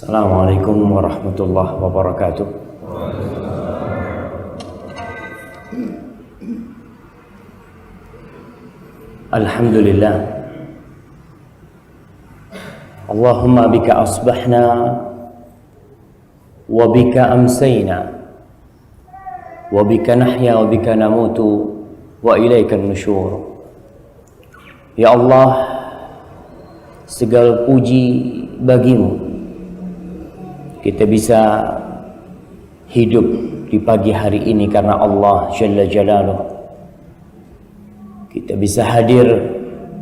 Assalamualaikum warahmatullahi wabarakatuh. Alhamdulillah. Allahumma bika asbahna wa bika amsayna wa bika nahya wa bika namutu wa ilaikan nusyur. Ya Allah, segala puji bagimu. Kita bisa hidup di pagi hari ini karena Allah Jalla Jalaluh. Kita bisa hadir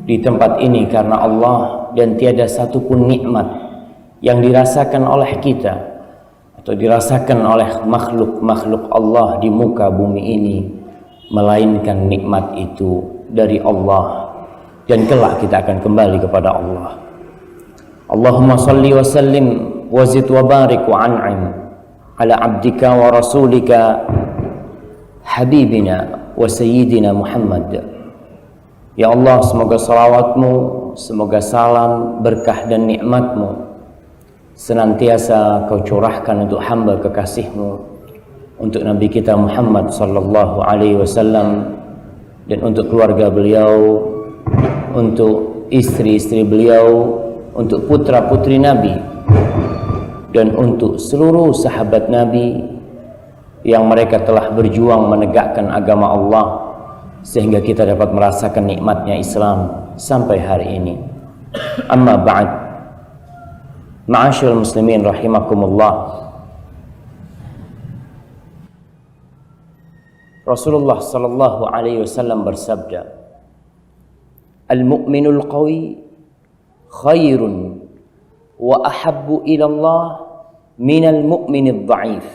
di tempat ini karena Allah, dan tiada satupun nikmat yang dirasakan oleh kita atau dirasakan oleh makhluk-makhluk Allah di muka bumi ini melainkan nikmat itu dari Allah, dan kelak kita akan kembali kepada Allah. Allahumma salli wa sallim wa zid wa barik wa an'im ala abdika wa rasulika habibina wa sayyidina Muhammad. Ya Allah, semoga salawatmu, semoga salam, berkah dan nikmatmu senantiasa kau curahkan untuk hamba kekasihmu, untuk Nabi kita Muhammad sallallahu alaihi wasallam, dan untuk keluarga beliau, untuk istri-istri beliau, untuk putra-putri Nabi, dan untuk seluruh sahabat Nabi yang mereka telah berjuang menegakkan agama Allah sehingga kita dapat merasakan nikmatnya Islam sampai hari ini. Amma ba'd. Ma'asyiral muslimin rahimakumullah. Rasulullah sallallahu alaihi wasallam bersabda, "Al-mu'minul qawi khairun wa ahabbu ila Allah minal mu'minid dha'if."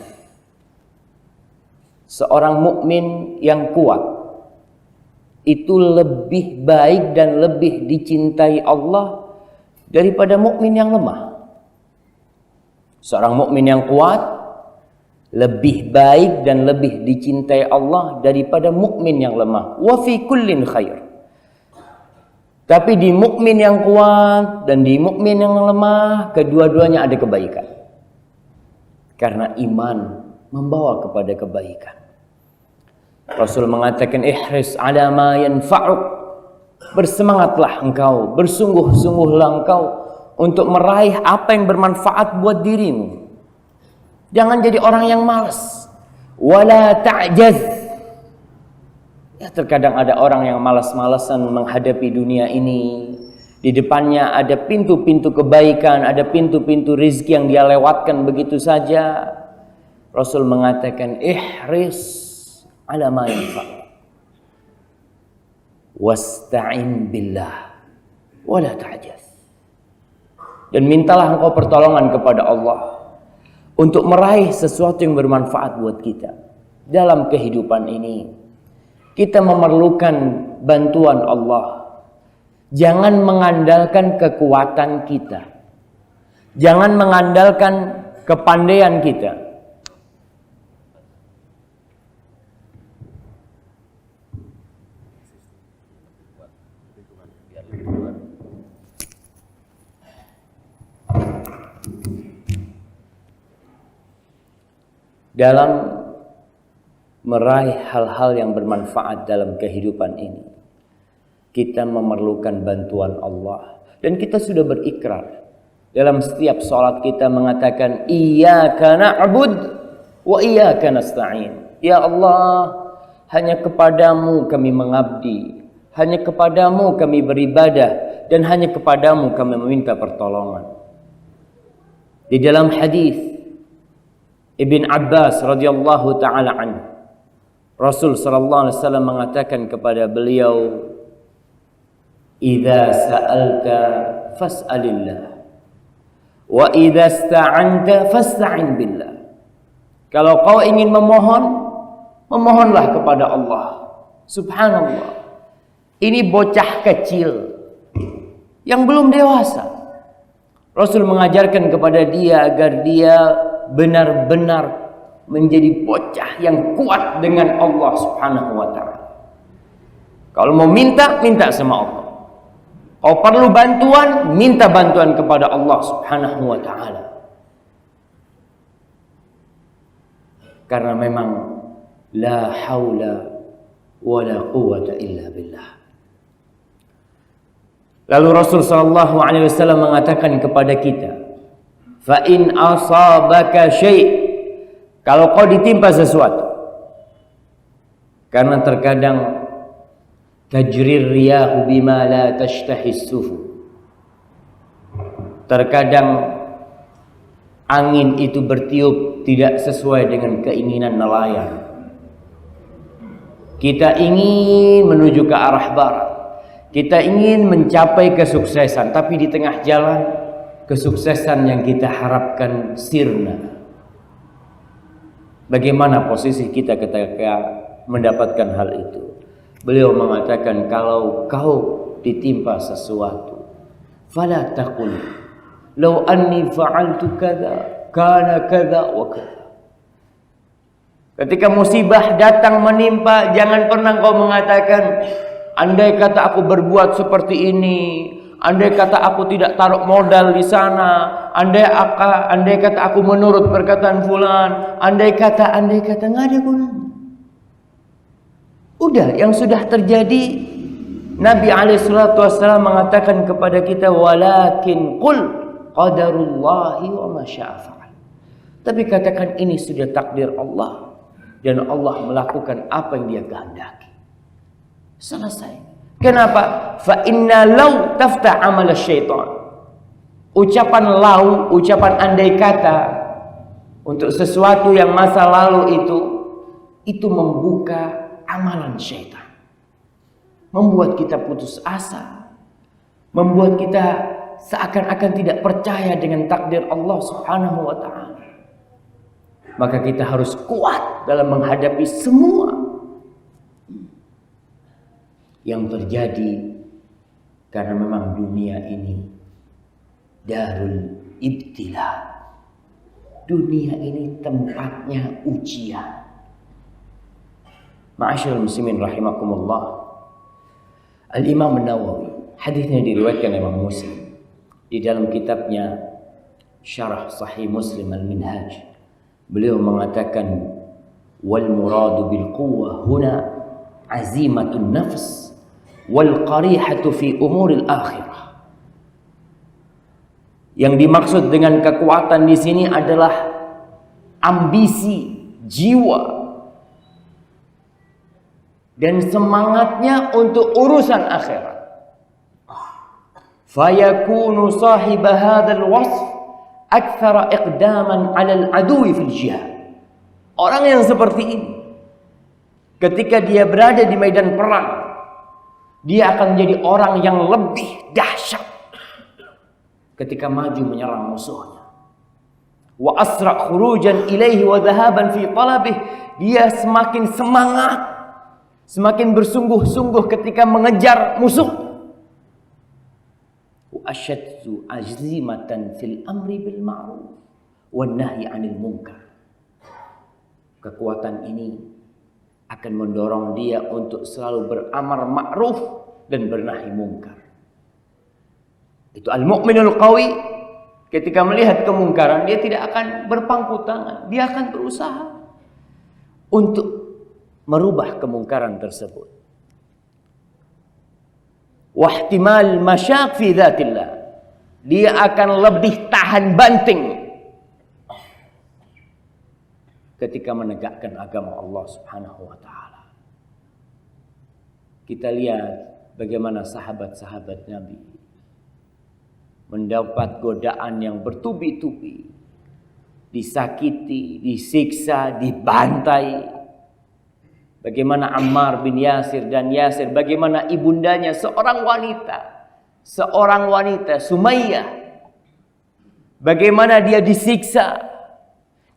Seorang mukmin yang kuat itu lebih baik dan lebih dicintai Allah daripada mukmin yang lemah. Seorang mukmin yang kuat lebih baik dan lebih dicintai Allah daripada mukmin yang lemah. Wa fi kullin khair. Tapi di mukmin yang kuat dan di mukmin yang lemah, kedua-duanya ada kebaikan. Karena iman membawa kepada kebaikan. Rasul mengatakan, ihris ala ma yanfa'uk. Bersemangatlah engkau, bersungguh-sungguhlah engkau untuk meraih apa yang bermanfaat buat dirimu. Jangan jadi orang yang malas. Wala ta'jaz. Ya, terkadang ada orang yang malas-malasan menghadapi dunia ini. Di depannya ada pintu-pintu kebaikan, ada pintu-pintu rizki yang dia lewatkan begitu saja. Rasul mengatakan, ihris ala ma yanfa'u wasta'in billah wala ta'jaz. Dan mintalah engkau pertolongan kepada Allah untuk meraih sesuatu yang bermanfaat buat kita dalam kehidupan ini. Kita memerlukan bantuan Allah. Jangan mengandalkan kekuatan kita, jangan mengandalkan kepandaian kita. Dalam meraih hal-hal yang bermanfaat dalam kehidupan ini, kita memerlukan bantuan Allah. Dan kita sudah berikrar dalam setiap sholat kita mengatakan, iyyaka na'bud wa iyyaka nasta'in. Ya Allah, hanya kepadamu kami mengabdi, hanya kepadamu kami beribadah, dan hanya kepadamu kami meminta pertolongan. Di dalam hadis Ibn Abbas radhiyallahu taala anhu, Rasul sallallahu alaihi wasallam mengatakan kepada beliau, "Idza sa'alta fas'alillah wa idza ista'anta fasta'in billah." Kalau kau ingin memohon, memohonlah kepada Allah. Subhanallah. Ini bocah kecil yang belum dewasa. Rasul mengajarkan kepada dia agar dia benar-benar menjadi bocah yang kuat dengan Allah Subhanahu wa ta'ala. Kalau mau minta, minta sama Allah. Kalau perlu bantuan, minta bantuan kepada Allah Subhanahu wa ta'ala. Karena memang la haula wala quwwata illa billah. Lalu Rasul sallallahu alaihi wasallam mengatakan kepada kita, fa in asabaka syai', kalau kau ditimpa sesuatu. Karena terkadang tajrir riyahu bima la tashtahis sufu. Terkadang angin itu bertiup tidak sesuai dengan keinginan nelayan. Kita ingin menuju ke arah barat. Kita ingin mencapai kesuksesan, tapi di tengah jalan kesuksesan yang kita harapkan sirna. Bagaimana posisi kita ketika mendapatkan hal itu? Beliau mengatakan, kalau kau ditimpa sesuatu, fala taqul law anni fa'altu kadza kana kadza wa kadza. Ketika musibah datang menimpa, jangan pernah kau mengatakan, andai kata aku berbuat seperti ini, andai kata aku tidak taruh modal di sana, andai kata aku menurut perkataan fulan, andai kata nggak ada gunanya. Udah, yang sudah terjadi. Nabi SAW mengatakan kepada kita, walakin qul qadarullahi wa ma syaa fa'al. Tapi katakan ini sudah takdir Allah dan Allah melakukan apa yang Dia kehendaki. Selesai. Kenapa? Fa inna law tafta amal syaitan. Ucapan lau, ucapan andai kata untuk sesuatu yang masa lalu itu membuka amalan syaitan. Membuat kita putus asa, membuat kita seakan-akan tidak percaya dengan takdir Allah Subhanahu wa taala. Maka kita harus kuat dalam menghadapi semua yang terjadi, karena memang dunia ini darul ibtila. Dunia ini tempatnya ujian. Ma'asyiral muslimin rahimakumullah. Al-Imam An-Nawawi, hadisnya diriwayatkan Imam Muslim di dalam kitabnya Syarah Sahih Muslim Al-Minhaj. Beliau mengatakan, wal muradu bil quwwah huna azimatun nafs wal qarihatu fi umuril akhirah. Yang dimaksud dengan kekuatan di sini adalah ambisi jiwa dan semangatnya untuk urusan akhirat. Fayakunu sahib hadzal wasf aktsara iqdaman 'ala al-'aduwi fil jihad. Orang yang seperti ini, ketika dia berada di medan perang, dia akan menjadi orang yang lebih dahsyat ketika maju menyerang musuhnya. Wa asra' khurujan ilaihi wa dhahaban fi talabih. Dia semakin semangat, semakin bersungguh-sungguh ketika mengejar musuh. Wa asyaddu azimatan fil amri bil ma'ruf wan nahyi 'anil munkar. Kekuatan ini akan mendorong dia untuk selalu beramar ma'ruf dan bernahi munkar. Itu al-mu'minul qawi, ketika melihat kemungkaran dia tidak akan berpangku tangan, dia akan berusaha untuk merubah kemungkaran tersebut. Wahtimal masyaq fi dzatillah, dia akan lebih tahan banting ketika menegakkan agama Allah Subhanahu wa taala. Kita lihat bagaimana sahabat-sahabat Nabi mendapat godaan yang bertubi-tubi, disakiti, disiksa, dibantai. Bagaimana Ammar bin Yasir dan Yasir, bagaimana ibundanya seorang wanita Sumayyah, bagaimana dia disiksa,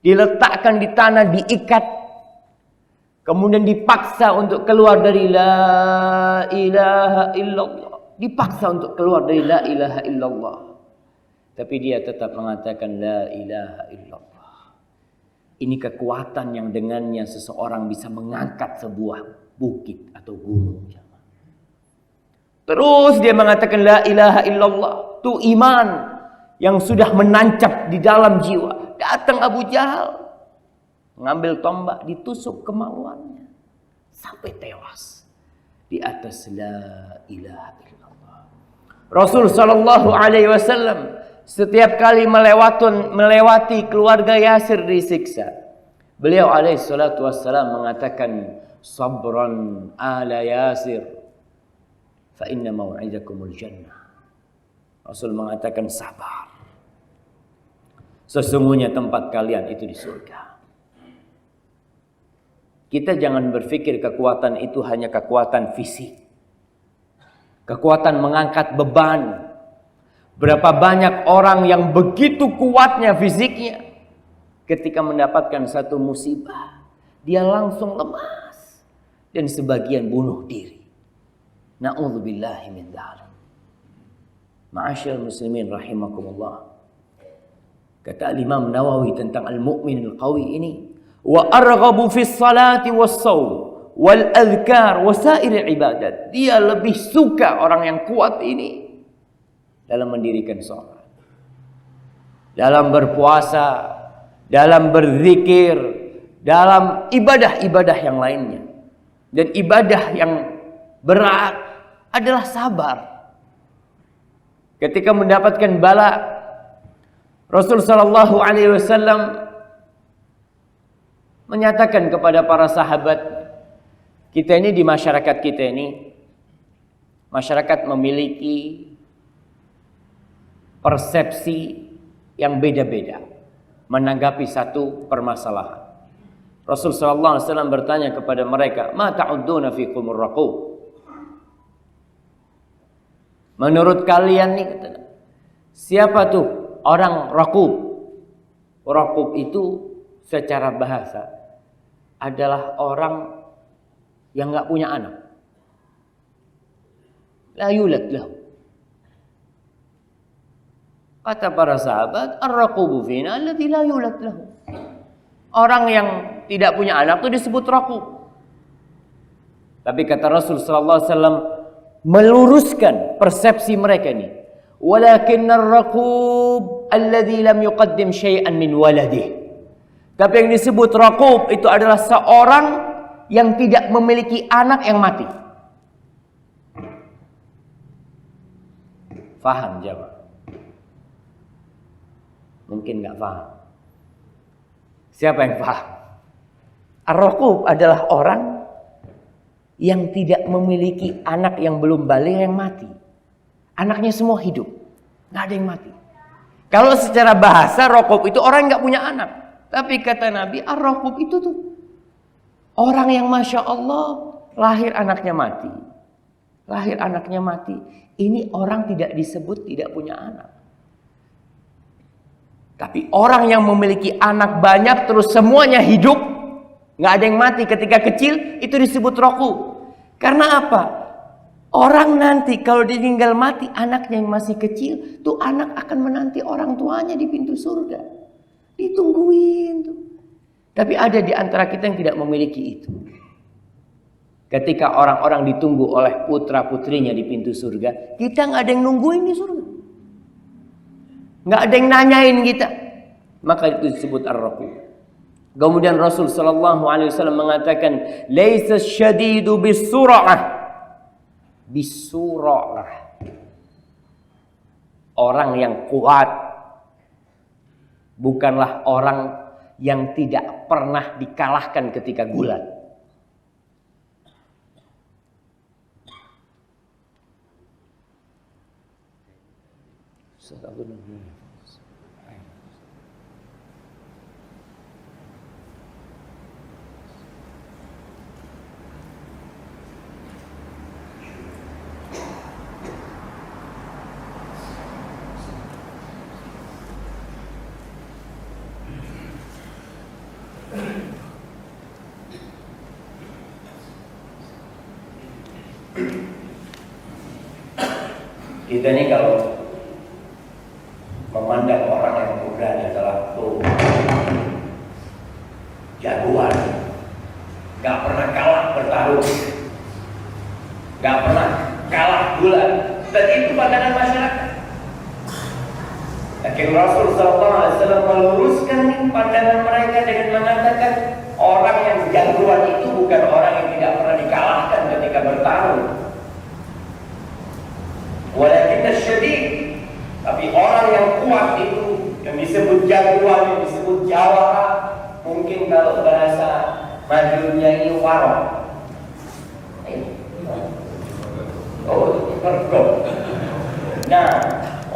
diletakkan di tanah, diikat, kemudian dipaksa untuk keluar dari la ilaha illallah, dipaksa untuk keluar dari la ilaha illallah, tapi dia tetap mengatakan la ilaha illallah. Ini kekuatan yang dengannya seseorang bisa mengangkat sebuah bukit atau gunung. Terus dia mengatakan la ilaha illallah. Itu iman yang sudah menancap di dalam jiwa. Datang Abu Jahal. ngambil tombak, ditusuk kemaluannya sampai tewas di atas la ilaha illallah. Rasul sallallahu alaihi wasallam setiap kali melewati keluarga Yasir disiksa, beliau alaihi salatu wassalam mengatakan, sabran ala Yasir fa inna mau'idakumul jannah. Rasul mengatakan, sabar, sesungguhnya tempat kalian itu di surga. Kita jangan berpikir kekuatan itu hanya kekuatan fisik, kekuatan mengangkat beban. Berapa banyak orang yang begitu kuatnya fisiknya, ketika mendapatkan satu musibah dia langsung lemas dan sebagian bunuh diri. Na'udzubillahi min dzalik. Ma'asyiral muslimin rahimakumullah. Kata Imam Nawawi tentang al-mu'min al-qawi ini, wa arghabu fis salati was shaum wal adhkar wa sa'ir ibadat. Dia lebih suka orang yang kuat ini dalam mendirikan salat, dalam berpuasa, dalam berzikir, dalam ibadah-ibadah yang lainnya. Dan ibadah yang berat adalah sabar. Ketika mendapatkan bala, Rasul sallallahu alaihi wasallam menyatakan kepada para sahabat, kita ini di masyarakat kita ini, masyarakat memiliki persepsi yang beda-beda menanggapi satu permasalahan. Rasul sallallahu alaihi wasallam bertanya kepada mereka, "Ma ta'udduna fikumur raqub?" Menurut kalian nih, siapa tuh orang raqub? Raqub itu secara bahasa adalah orang yang enggak punya anak. La yulad lahu. Kata para sahabat, ar-raqubu fina alladhi la yulad lahu. Orang yang tidak punya anak itu disebut raqub. Tapi kata Rasul sallallahu alaihi wasallam meluruskan persepsi mereka ini. Walakinnar raqub alladhi lam yuqaddim syai'an min waladihi. Tapi yang disebut raqub itu adalah seorang yang tidak memiliki anak yang mati. Faham jawab? Mungkin nggak paham. Siapa yang paham? Ar-raqub adalah orang yang tidak memiliki anak yang belum balik yang mati. Anaknya semua hidup, nggak ada yang mati. Kalau secara bahasa raqub itu orang yang nggak punya anak. Tapi kata Nabi, ar-raqub itu tuh orang yang masya Allah lahir anaknya mati. Lahir anaknya mati. Ini orang tidak disebut tidak punya anak. Tapi orang yang memiliki anak banyak terus semuanya hidup, nggak ada yang mati ketika kecil, itu disebut raqub. Karena apa? Orang nanti kalau ditinggal mati anaknya yang masih kecil, tuh anak akan menanti orang tuanya di pintu surga. Ditungguin tuh. Tapi ada di antara kita yang tidak memiliki itu. Ketika orang-orang ditunggu oleh putra-putrinya di pintu surga, kita nggak ada yang nungguin di surga. Nggak ada yang nanyain kita. Maka itu disebut ar-raqub. Kemudian Rasul sallallahu alaihi wasallam mengatakan, "Laisa syadidu bisur'ah." Bisur'ah. Orang yang kuat bukanlah orang yang tidak pernah dikalahkan ketika gulat. Kita ini kalau memandang orang yang muda adalah jagoan, gak pernah kalah bertarung, gak pernah kalah gulat, dan itu pandangan masyarakat. Dan Lakin Rasul SAW meluruskan pandangan mereka dengan mengatakan orang yang jagoan itu bukan orang yang tidak pernah dikalahkan ketika bertarung. Walakin syadid, tapi orang yang kuat itu yang disebut jagoan, yang disebut jawara, mungkin kalau bahasa majunya ini warok. Nah,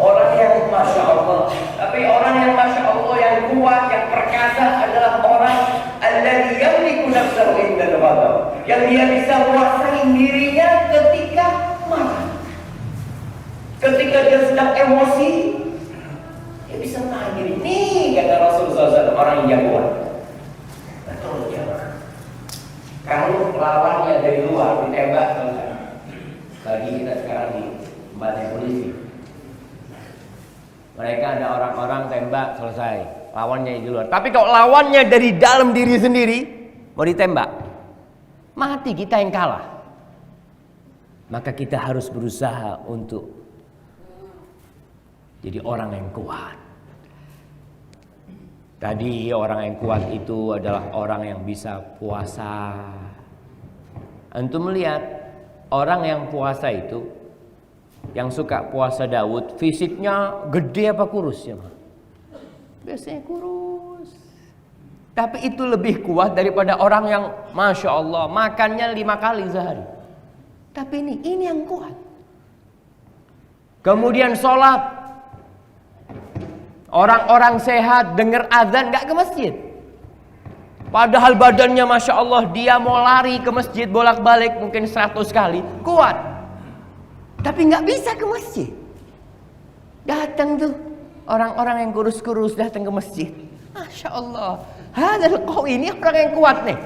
orang yang Masya Allah, tapi orang yang Masya Allah, yang kuat, yang perkasa adalah orang alladzi yamliku nafsahu indal ghadab, yang dia bisa menguasai dirinya ketika marah. Ketika dia sedang emosi, dia bisa menahan diri. Nih kata Rasulullah SAW, orang yang jagoan. Betul ya. Kalau lawannya dari luar ditembak, bagi kita sekarang di badan polisi, mereka ada orang-orang tembak selesai, lawannya di luar. Tapi kalau lawannya dari dalam diri sendiri mau ditembak, mati kita yang kalah. Maka kita harus berusaha untuk jadi orang yang kuat. Tadi orang yang kuat itu adalah orang yang bisa puasa. Antum melihat orang yang puasa itu, yang suka puasa Daud, fisiknya gede apa kurus ya? Biasanya kurus. Tapi itu lebih kuat daripada orang yang Masya Allah makannya 5 kali sehari. Tapi ini yang kuat. Kemudian sholat. Orang-orang sehat dengar azan gak ke masjid. Padahal badannya Masya Allah, dia mau lari ke masjid bolak-balik mungkin 100 kali, kuat. Tapi gak bisa ke masjid. Datang tuh orang-orang yang kurus-kurus datang ke masjid. Masya Allah, ini orang yang kuat nih.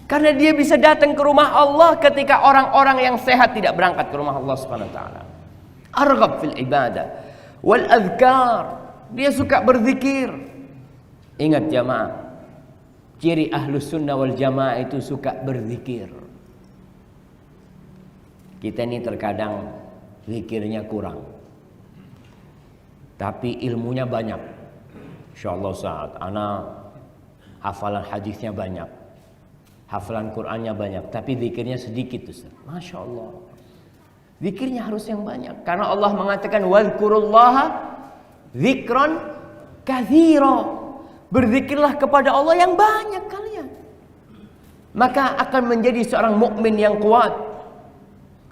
Karena dia bisa datang ke rumah Allah ketika orang-orang yang sehat tidak berangkat ke rumah Allah Subhanahu wa taala. Arghab fil ibadah wal azkar. Dia suka berzikir. Ingat jamaah, ciri ahlus sunnah wal jamaah itu suka berzikir. Kita ini terkadang zikirnya kurang, tapi ilmunya banyak. Insyaallah saat ana hafalan hadisnya banyak, hafalan Qur'annya banyak, tapi zikirnya sedikit Ustaz. Masya Allah. Zikirnya harus yang banyak, karena Allah mengatakan wadhkurullaha dzikran katsira. Berzikirlah kepada Allah yang banyak kalian. Maka akan menjadi seorang mukmin yang kuat.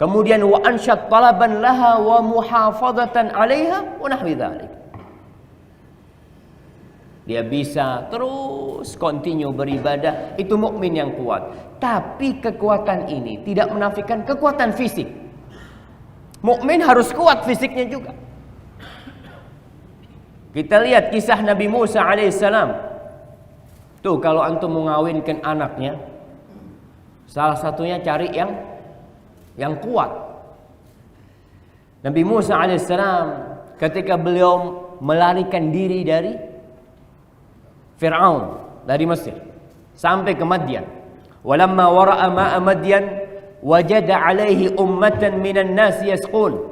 Kemudian wa ansyat talaban laha wa muhafazatan 'alaiha wa nahwi dzalik. Dia bisa terus continue beribadah, itu mukmin yang kuat. Tapi kekuatan ini tidak menafikan kekuatan fisik. Mukmin harus kuat fisiknya juga. Kita lihat kisah Nabi Musa alaihissalam. Tuh kalau antum mau ngawinkan anaknya, salah satunya cari yang kuat. Nabi Musa alaihissalam ketika beliau melarikan diri dari Fir'aun, dari Mesir sampai ke Madyan. Walamma wara'a ma'a Madyan wajada alaihi ummatan minan nasi yasqun.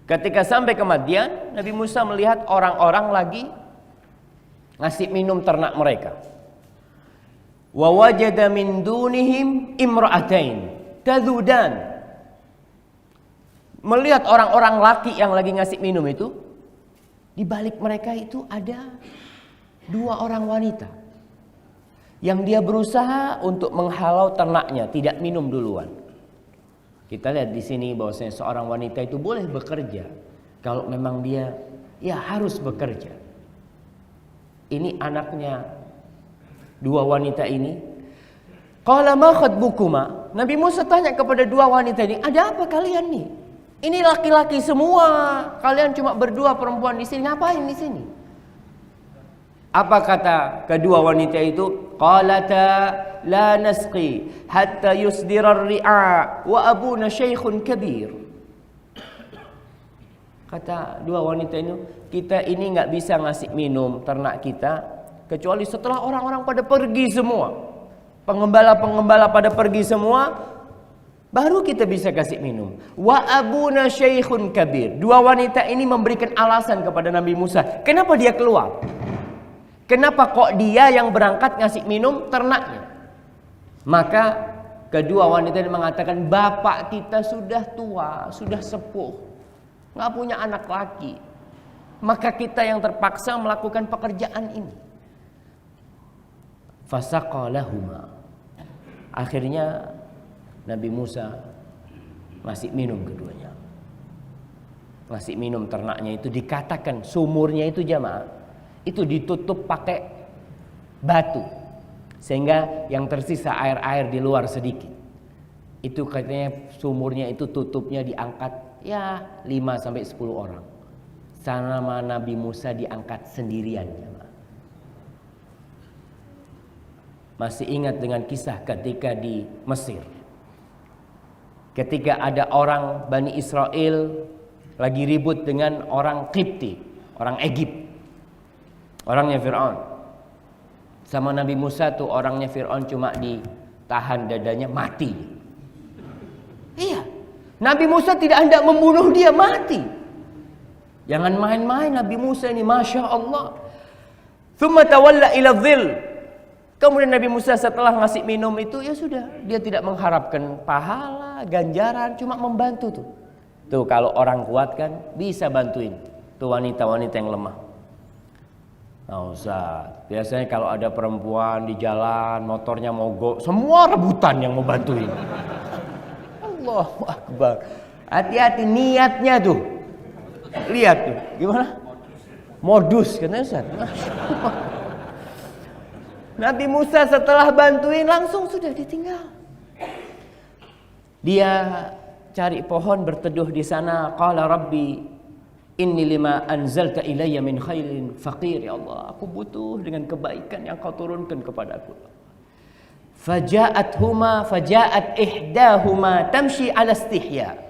Ketika sampai ke Madyan, Nabi Musa melihat orang-orang lagi ngasih minum ternak mereka. Wa wajada min dunihim imra'atain tadhudan. Melihat orang-orang laki yang lagi ngasih minum itu, di balik mereka itu ada 2 orang wanita yang dia berusaha untuk menghalau ternaknya, tidak minum duluan. Kita lihat di sini bahwasanya seorang wanita itu boleh bekerja kalau memang dia harus bekerja. Ini anaknya 2 wanita ini. Qala ma khatbukuma? Nabi Musa tanya kepada 2 wanita ini, ada apa kalian nih? Ini laki-laki semua, kalian cuma berdua perempuan di sini, ngapain di sini? Apa kata kedua wanita itu? Qalata la nasqi hatta yusdira ar-ri'a wa abuna syaikhun kabir. Kata 2 wanita ini, kita ini nggak bisa ngasih minum ternak kita kecuali setelah orang-orang pada pergi semua. Pengembala-pengembala pada pergi semua, baru kita bisa kasih minum. Wa abuna syaikhun kabir. Dua wanita ini memberikan alasan kepada Nabi Musa. Kenapa dia keluar? Kenapa kok dia yang berangkat ngasih minum ternaknya? Maka kedua wanita ini mengatakan, bapak kita sudah tua, sudah sepuh, nggak punya anak laki. Maka kita yang terpaksa melakukan pekerjaan ini. Fasaqalahuma. Akhirnya Nabi Musa ngasih minum keduanya. Ngasih minum ternaknya itu, dikatakan sumurnya itu jamaah, itu ditutup pakai batu. Sehingga yang tersisa air-air di luar sedikit. Itu katanya sumurnya itu tutupnya diangkat ya 5-10 orang. Sama Nabi Musa diangkat sendirian. Masih ingat dengan kisah ketika di Mesir. Ketika ada orang Bani Israel lagi ribut dengan orang Qibti, orang Egypt, orangnya Fir'aun. Sama Nabi Musa tuh orangnya Fir'aun cuma ditahan dadanya, mati. Iya, Nabi Musa tidak hendak membunuh dia, mati. Jangan main-main Nabi Musa ini, Masya Allah. Thumma tawalla ila dhil. Kemudian Nabi Musa setelah ngasih minum itu, ya sudah, dia tidak mengharapkan pahala, ganjaran, cuma membantu tuh. Tuh kalau orang kuat kan bisa bantuin tuh wanita-wanita yang lemah. Nah, Ustaz, biasanya kalau ada perempuan di jalan, motornya mogok, semua rebutan yang mau bantuin. Allahu Akbar. Hati-hati niatnya tuh. Lihat tuh, gimana? Modus katanya Ustaz. Nabi Musa setelah bantuin langsung sudah ditinggal. Dia cari pohon berteduh di sana. Qala Rabbi inni lima anzalta ilayya min khairin faqir. Ya Allah, aku butuh dengan kebaikan yang kau turunkan kepadaku. Faja'at ihdahuma tamshi ala istihya.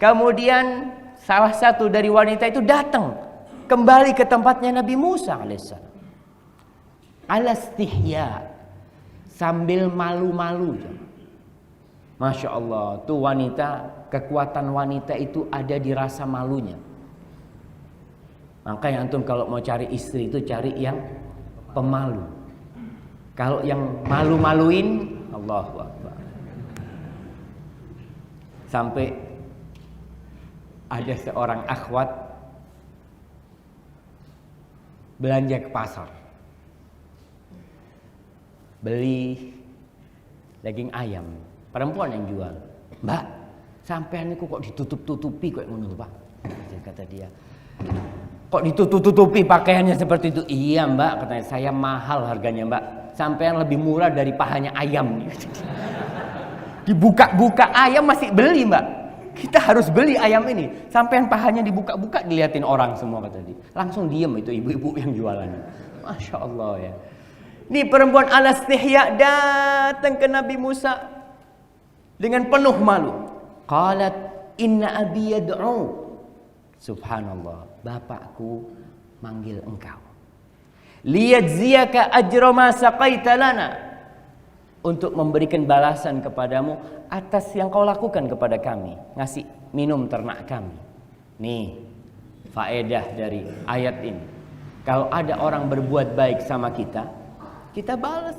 Kemudian salah satu dari wanita itu datang kembali ke tempatnya Nabi Musa alaihissalam. Alastihya, sambil malu-malu. Masya Allah, tuh wanita, kekuatan wanita itu ada di rasa malunya. Makanya antum kalau mau cari istri itu cari yang pemalu. Kalau yang malu-maluin, Allahu Akbar. Sampai ada seorang akhwat belanja ke pasar. Beli daging ayam, perempuan yang jual. Mbak, sampean niku kok ditutup-tutupi kok ngono, Pak? Kata dia. Kok ditutup-tutupi pakaiannya seperti itu? Iya, Mbak, katanya saya mahal harganya, Mbak. Sampean lebih murah dari pahanya ayam. Dibuka-buka ayam masih beli, Mbak. Kita harus beli ayam ini. Sampean pahanya dibuka-buka diliatin orang semua kata dia. Langsung diem itu ibu-ibu yang jualannya. Masya Allah ya. Ini perempuan alastihya datang ke Nabi Musa dengan penuh malu. Qalat inna abi yad'u. Subhanallah, bapakku manggil engkau. Liyajziyaka ajra ma saqaita lana. Untuk memberikan balasan kepadamu atas yang kau lakukan kepada kami, ngasih minum ternak kami. Nih, faedah dari ayat ini. Kalau ada orang berbuat baik sama kita, kita balas.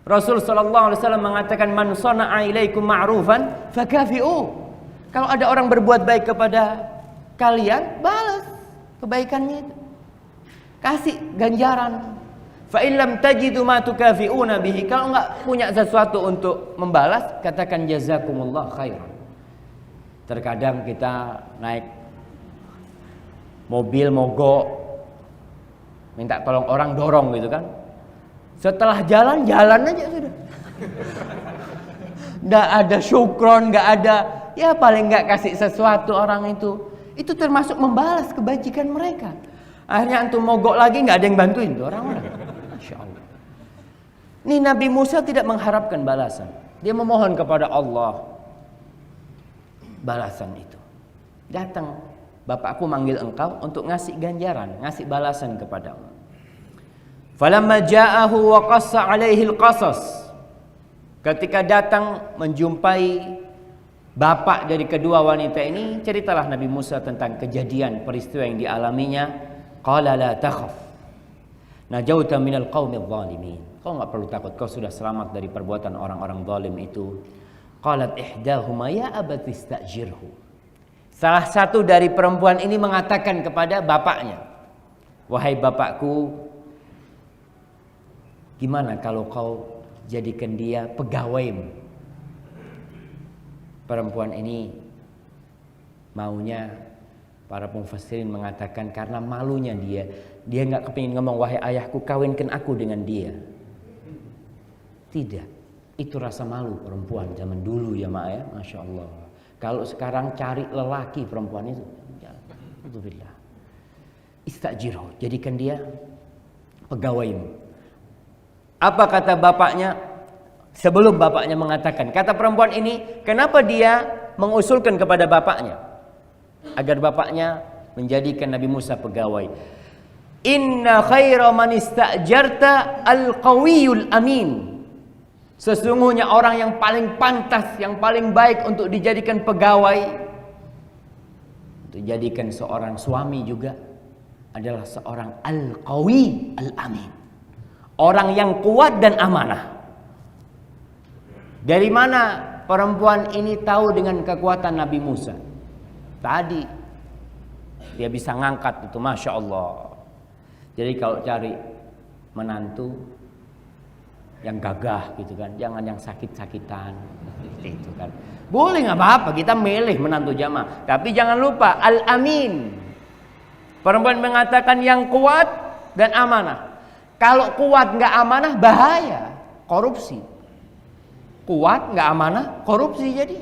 Rasul sallallahu alaihi wasallam mengatakan man sana'a ilaikum ma'rufan fakafi'u. Kalau ada orang berbuat baik kepada kalian, balas kebaikannya itu. Kasih ganjaran. Fa in lam tajidu ma tukafi'una bihi. Kalau enggak punya sesuatu untuk membalas, katakan jazakumullah khairan. Terkadang kita naik mobil mogok, minta tolong orang dorong gitu kan. Setelah jalan aja sudah. Nggak ada syukron, nggak ada, ya paling nggak kasih sesuatu orang itu. Itu termasuk membalas kebajikan mereka. Akhirnya antum mogok lagi nggak ada yang bantuin tuh orang-orang. Masya Allah. Nih Nabi Musa tidak mengharapkan balasan. Dia memohon kepada Allah balasan itu. Datang, bapakku manggil engkau untuk ngasih ganjaran, ngasih balasan kepadamu. Falamma ja'ahu wa qassa 'alaihi al-qasas. Ketika datang menjumpai bapak dari kedua wanita ini, ceritalah Nabi Musa tentang kejadian peristiwa yang dialaminya. Qala la takhaf, najauta minal qaumidh dhalimin. Kau enggak perlu takut, kau sudah selamat dari perbuatan orang-orang zalim itu. Qalat ihdahuma ya abati istajirhu. Salah satu dari perempuan ini mengatakan kepada bapaknya, wahai bapakku, gimana kalau kau jadikan dia pegawaimu? Perempuan ini maunya, para mufassirin mengatakan karena malunya dia nggak kepingin ngomong wahai ayahku kawinkan aku dengan dia. Tidak, itu rasa malu perempuan zaman dulu ya mak ya, masya Allah. Kalau sekarang cari lelaki perempuan itu, alhamdulillah. Istajirhu, jadikan dia pegawaimu. Apa kata bapaknya? Sebelum bapaknya mengatakan, kata perempuan ini, kenapa dia mengusulkan kepada bapaknya agar bapaknya menjadikan Nabi Musa pegawai? Inna khaira man istajarta al-qawiyul amin. Sesungguhnya orang yang paling pantas, yang paling baik untuk dijadikan pegawai, untuk dijadikan seorang suami juga, adalah seorang al-qawi al-amin. Orang yang kuat dan amanah. Dari mana perempuan ini tahu dengan kekuatan Nabi Musa? Tadi dia bisa ngangkat itu, masya Allah. Jadi kalau cari menantu yang gagah gitu kan, jangan yang sakit-sakitan itu kan. Boleh nggak apa-apa, kita milih menantu jamaah, tapi jangan lupa al-amin. Perempuan mengatakan yang kuat dan amanah. Kalau kuat nggak amanah bahaya, korupsi. Kuat nggak amanah, korupsi jadi.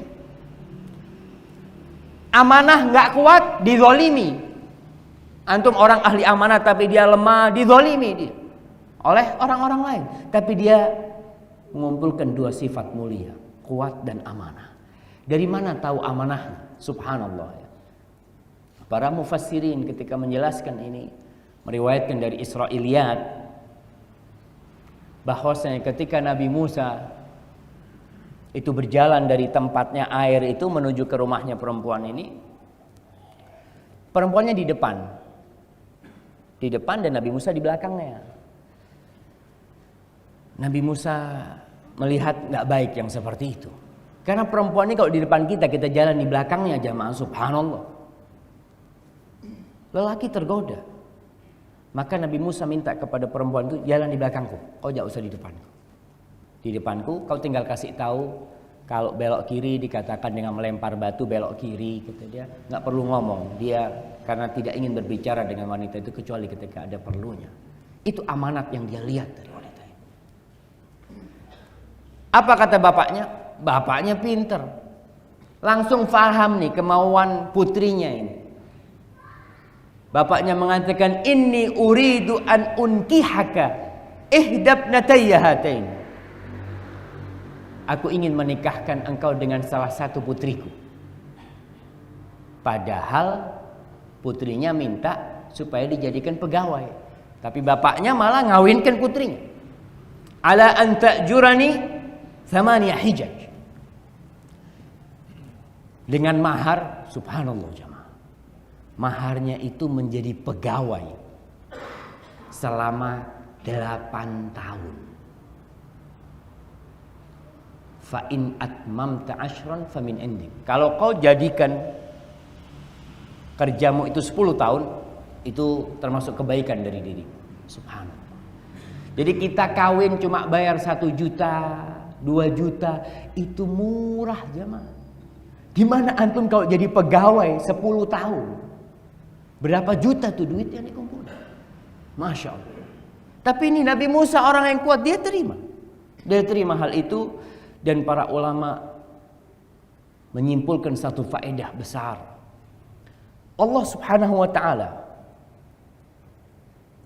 Amanah nggak kuat, dizolimi. Antum orang ahli amanah tapi dia lemah, dizolimi dia oleh orang-orang lain. Tapi dia mengumpulkan dua sifat mulia, kuat dan amanah. Dari mana tahu amanahnya? Subhanallah. Para mufassirin ketika menjelaskan ini meriwayatkan dari Israiliyat bahwasanya ketika Nabi Musa itu berjalan dari tempatnya air itu menuju ke rumahnya perempuan ini, perempuannya di depan dan Nabi Musa di belakangnya. Nabi Musa melihat nggak baik yang seperti itu, karena perempuan ini kalau di depan kita jalan di belakangnya jamaah, subhanallah, lelaki tergoda. Maka Nabi Musa minta kepada perempuan itu, jalan di belakangku, kau jangan usah di depanku. Di depanku kau tinggal kasih tahu kalau belok kiri, dikatakan dengan melempar batu belok kiri, kata dia. Nggak perlu ngomong, dia karena tidak ingin berbicara dengan wanita itu kecuali ketika ada perlunya. Itu amanat yang dia lihat dari wanita itu. Apa kata bapaknya? Bapaknya pinter, langsung paham nih kemauan putrinya ini. Bapaknya mengatakan, inni uridu an unkihaka ihdabnatayya hatain. Aku ingin menikahkan engkau dengan salah satu putriku. Padahal putrinya minta supaya dijadikan pegawai, tapi bapaknya malah ngawinkan putrinya. Ala an ta'jurani thamaniya hijaj. Dengan mahar, subhanallah jamaah. Maharnya itu menjadi pegawai selama 8 tahun. Fa in atmamta ashran famin indik. Kalau kau jadikan kerjamu itu 10 tahun, itu termasuk kebaikan dari diri. Subhanallah. Jadi kita kawin cuma bayar 1 juta, 2 juta, itu murah jamaah. Gimana antum kalau jadi pegawai 10 tahun? Berapa juta tuh duit yang dikumpulkan? Masya Allah. Tapi ini Nabi Musa orang yang kuat, dia terima. Dia terima hal itu. Dan para ulama menyimpulkan satu faedah besar. Allah subhanahu wa ta'ala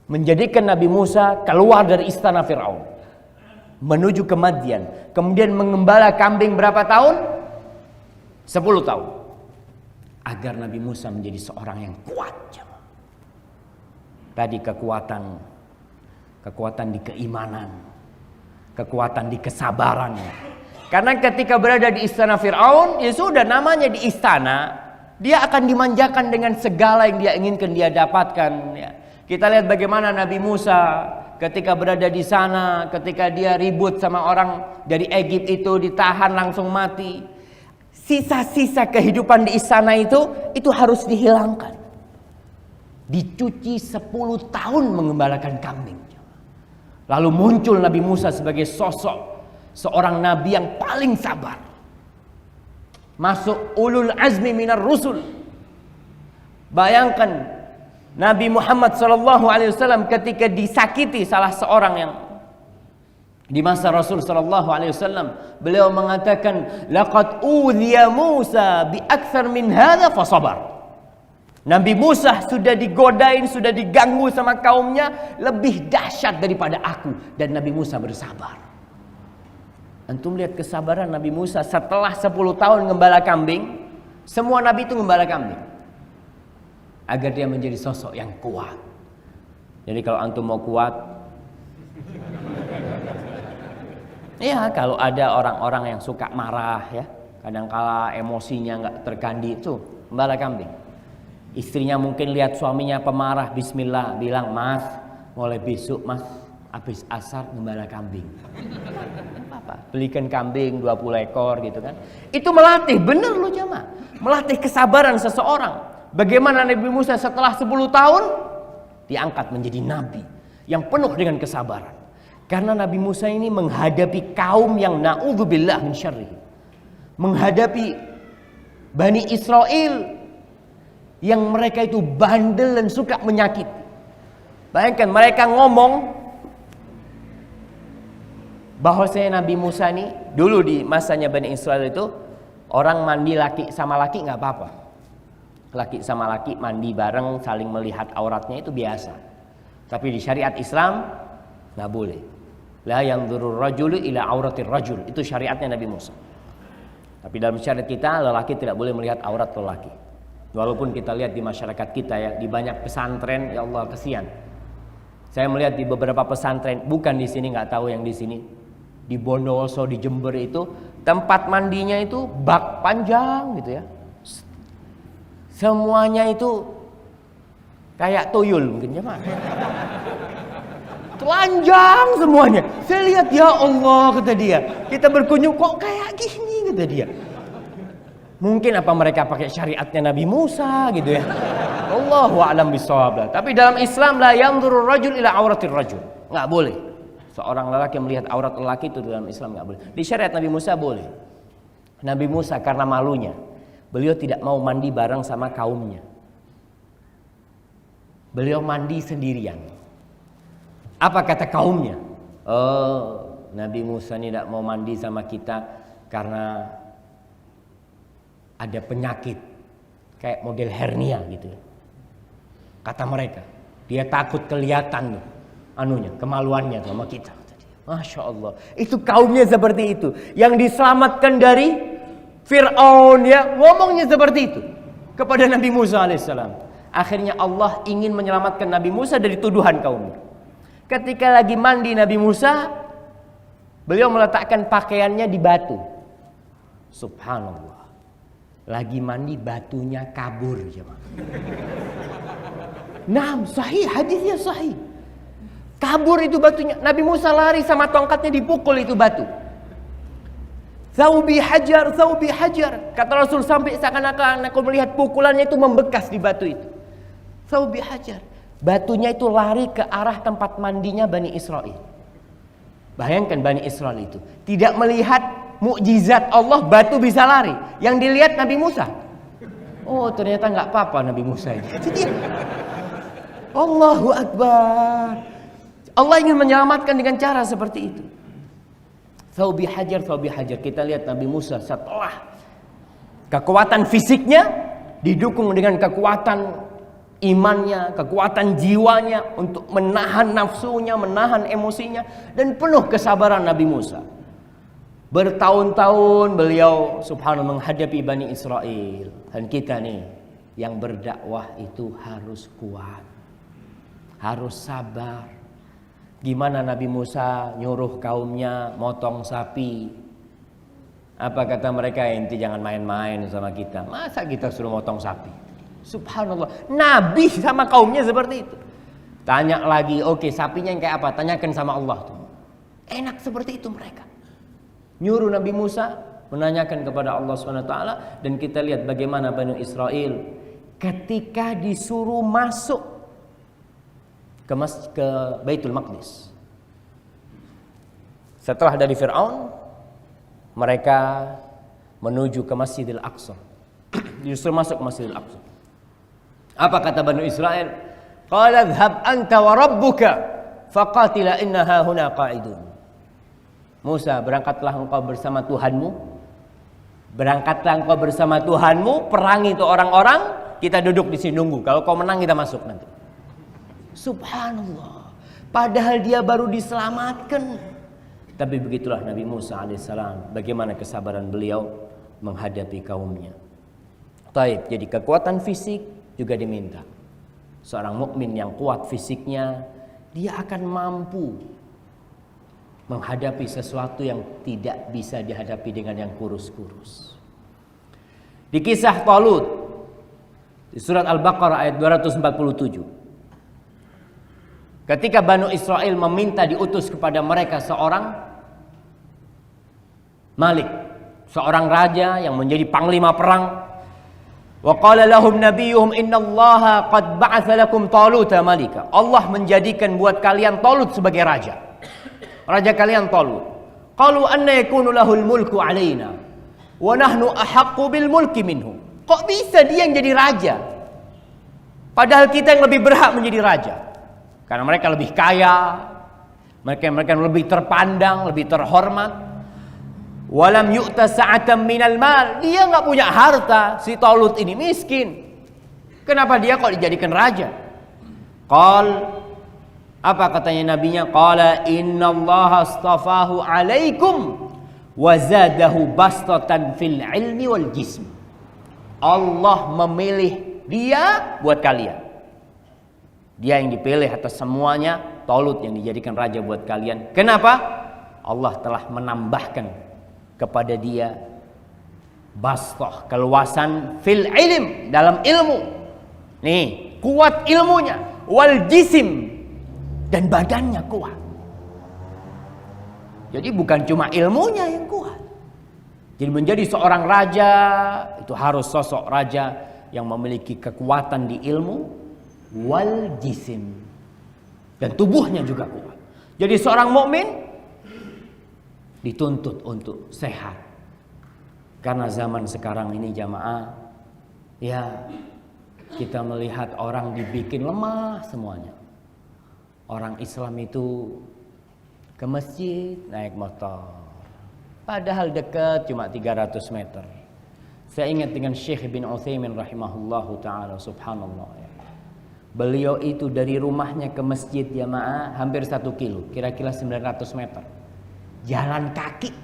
menjadikan Nabi Musa keluar dari istana Fir'aun menuju ke Madian, kemudian mengembala kambing berapa tahun? 10 tahun. Agar Nabi Musa menjadi seorang yang kuat. Tadi kekuatan di keimanan, kekuatan di kesabarannya, Karena ketika berada di istana Fir'aun, ya sudah namanya di istana, dia akan dimanjakan dengan segala yang dia inginkan dia dapatkan. Ya. Kita lihat bagaimana Nabi Musa ketika berada di sana, ketika dia ribut sama orang dari Egypt itu, ditahan langsung mati. Sisa-sisa kehidupan di istana itu harus dihilangkan. Dicuci 10 tahun mengembalakan kambing. Lalu muncul Nabi Musa sebagai sosok seorang nabi yang paling sabar. Masuk ulul azmi minar rusul. Bayangkan Nabi Muhammad SAW ketika disakiti salah seorang yang di masa Rasul SAW, beliau mengatakan, laqad udhiya Musa bi akthar min hadza fasabar. Nabi Musa sudah digodain, sudah diganggu sama kaumnya lebih dahsyat daripada aku, dan Nabi Musa bersabar. Antum lihat kesabaran Nabi Musa setelah 10 tahun ngembala kambing. Semua nabi itu ngembala kambing agar dia menjadi sosok yang kuat. Jadi kalau antum mau kuat, ya kalau ada orang-orang yang suka marah ya, kadangkala emosinya nggak terkandi, itu ngembala kambing. Istrinya mungkin lihat suaminya pemarah, bismillah, bilang, mas mulai besok mas habis asar ngembala kambing. Apa? Belikan kambing 20 ekor gitu kan. Itu melatih, bener loh jamaah. Melatih kesabaran seseorang. Bagaimana Nabi Musa setelah 10 tahun diangkat menjadi nabi yang penuh dengan kesabaran. Karena Nabi Musa ini menghadapi kaum yang na'udzubillah min syarri. Menghadapi Bani Israel yang mereka itu bandel dan suka menyakiti. Bayangkan mereka ngomong bahwasanya Nabi Musa ini dulu di masanya Bani Israel itu orang mandi laki sama laki nggak apa-apa. Laki sama laki mandi bareng saling melihat auratnya itu biasa. Tapi di syariat Islam nggak boleh. La yanzurur rajulu ila auratir rajul, itu syariatnya Nabi Musa. Tapi dalam syariat kita lelaki tidak boleh melihat aurat lelaki. Walaupun kita lihat di masyarakat kita ya, di banyak pesantren, ya Allah kesian. Saya melihat di beberapa pesantren, bukan di sini, nggak tahu yang di sini, di Bondowoso, di Jember itu tempat mandinya itu bak panjang gitu ya. Semuanya itu kayak tuyul mungkin ya Pak. Telanjang semuanya. Saya lihat, ya Allah kata dia, kita berkunjung kok kayak gini kata dia. Mungkin apa mereka pakai syariatnya Nabi Musa gitu ya. Allahu a'lam bishawab. Tapi dalam Islam la yanzurur rajul ila auratir rajul. Enggak boleh. Seorang lelaki melihat aurat lelaki itu dalam Islam enggak boleh. Di syariat Nabi Musa boleh. Nabi Musa karena malunya, beliau tidak mau mandi bareng sama kaumnya. Beliau mandi sendirian. Apa kata kaumnya? Oh, Nabi Musa ini tidak mau mandi sama kita karena ada penyakit kayak model hernia gitu. Kata mereka, dia takut kelihatan anunya, kemaluannya sama kita. Masya Allah, itu kaumnya seperti itu. Yang diselamatkan dari Fir'aun ya, ngomongnya seperti itu kepada Nabi Musa alaihissalam. Akhirnya Allah ingin menyelamatkan Nabi Musa dari tuduhan kaumnya. Ketika lagi mandi Nabi Musa, beliau meletakkan pakaiannya di batu. Subhanallah. Lagi mandi batunya kabur jemaah. Naam, sahih, hadisnya sahih. Kabur itu batunya. Nabi Musa lari sama tongkatnya, dipukul itu batu. Thawbi hajar, thawbi hajar. Kata Rasul sampai seakan-akan aku melihat pukulannya itu membekas di batu itu. Thawbi hajar. Batunya itu lari ke arah tempat mandinya Bani Israel. Bayangkan Bani Israel itu tidak melihat mukjizat Allah, batu bisa lari. Yang dilihat Nabi Musa. Oh, ternyata nggak apa-apa Nabi Musa ini. Itu dia. Allahu Akbar. Allah ingin menyelamatkan dengan cara seperti itu. Thawbi hajar, thawbi hajar. Kita lihat Nabi Musa setelah kekuatan fisiknya didukung dengan kekuatan imannya, kekuatan jiwanya untuk menahan nafsunya, menahan emosinya, dan penuh kesabaran Nabi Musa. Bertahun-tahun beliau subhanallah menghadapi Bani Israel. Dan kita nih yang berdakwah itu harus kuat, harus sabar. Gimana Nabi Musa nyuruh kaumnya motong sapi, Apa kata mereka? Ente jangan main-main sama kita. Masa kita suruh motong sapi? Subhanallah. Nabi sama kaumnya seperti itu. Tanya lagi, oke, sapinya yang kayak apa? Tanyakan sama Allah tuh. Enak seperti itu mereka. Nyuruh Nabi Musa menanyakan kepada Allah SWT. Dan kita lihat bagaimana Bani Israel ketika disuruh masuk ke Baitul Maqdis. Setelah dari Fir'aun, mereka menuju ke Masjidil Aqsa. Justru masuk Masjidil Aqsa. Apa kata Bani Israel? Qala dhhab anta wa rabbuka faqatila inna hahuna qa'idun. Musa, berangkatlah engkau bersama Tuhanmu. Berangkatlah engkau bersama Tuhanmu, perangi itu orang-orang, kita duduk di sini nunggu. Kalau kau menang kita masuk nanti. Subhanallah. Padahal dia baru diselamatkan. Tapi begitulah Nabi Musa alaihissalam, bagaimana kesabaran beliau menghadapi kaumnya. Taib, jadi kekuatan fisik juga diminta. Seorang mukmin yang kuat fisiknya, dia akan mampu menghadapi sesuatu yang tidak bisa dihadapi dengan yang kurus-kurus. Di kisah Talut, di surat Al-Baqarah ayat 247. Ketika Banu Israel meminta diutus kepada mereka seorang Malik, seorang raja yang menjadi panglima perang. Wa qala lahum nabiyuhum innallaha qad ba'atsa lakum Taluta malika. Allah menjadikan buat kalian Talut sebagai raja. Raja kalian Talut. Qalu anna yakunu lahul mulku alaina wa nahnu ahaqqu bil mulki minhu. Kok bisa dia yang jadi raja? Padahal kita yang lebih berhak menjadi raja. Karena mereka lebih kaya, mereka lebih terpandang, lebih terhormat. Walam yu'ta sa'atan minal mal. Dia enggak punya harta, si Talut ini miskin. Kenapa dia kok dijadikan raja? Qal, apa katanya nabinya? Qala innallaha astafahu alaikum wa zadahu bastatan fil ilmi wal jism. Allah memilih dia buat kalian. Dia yang dipilih atas semuanya, Talut yang dijadikan raja buat kalian. Kenapa? Allah telah menambahkan kepada dia bastah, keluasan fil ilm, dalam ilmu. Nih, kuat ilmunya, wal jisim, dan badannya kuat. Jadi bukan cuma ilmunya yang kuat. Jadi menjadi seorang raja itu harus sosok raja yang memiliki kekuatan di ilmu wal jisim, dan tubuhnya juga kuat. Jadi seorang mukmin dituntut untuk sehat. Karena zaman sekarang ini jamaah, ya kita melihat orang dibikin lemah semuanya. Orang Islam itu ke masjid naik motor, padahal dekat cuma 300 meter. Saya ingat dengan Syekh bin Utsaimin rahimahullahu ta'ala, subhanallah ya. Beliau itu dari rumahnya ke masjid jamaah hampir 1 kilo, kira-kira 900 meter. Jalan kaki.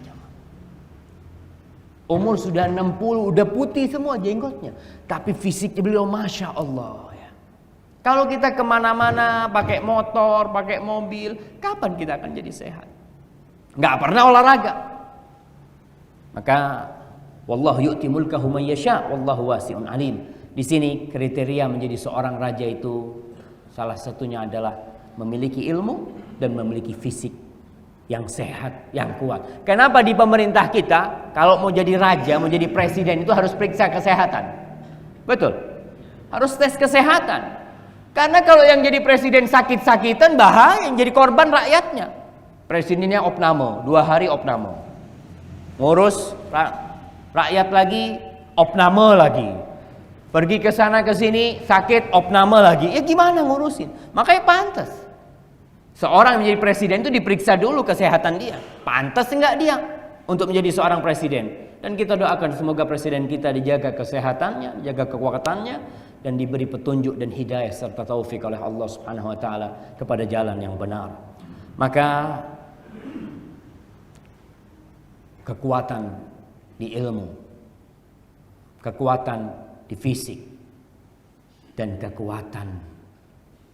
Umur sudah 60, udah putih semua jenggotnya. Tapi fisiknya beliau Masya Allah ya. Kalau kita kemana-mana pakai motor, pakai mobil, kapan kita akan jadi sehat? Nggak pernah olahraga. Maka wallahu yu'ti mulkahu man yasha wallahu wasi'un alim. Di sini kriteria menjadi seorang raja itu salah satunya adalah memiliki ilmu dan memiliki fisik yang sehat, yang kuat. Kenapa di pemerintah kita kalau mau jadi raja, mau jadi presiden itu harus periksa kesehatan? Betul. Harus tes kesehatan. Karena kalau yang jadi presiden sakit-sakitan bahaya, yang jadi korban rakyatnya. Presidennya opname, 2 hari opname. Ngurus rakyat lagi, opname lagi. Pergi ke sana ke sini sakit, opname lagi. Ya gimana ngurusin? Makanya pantas seorang menjadi presiden itu diperiksa dulu kesehatan dia. Pantas enggak dia untuk menjadi seorang presiden? Dan kita doakan semoga presiden kita dijaga kesehatannya, dijaga kekuatannya, dan diberi petunjuk dan hidayah serta taufik oleh Allah Subhanahu wa taala kepada jalan yang benar. Maka kekuatan di ilmu, kekuatan di fisik, dan kekuatan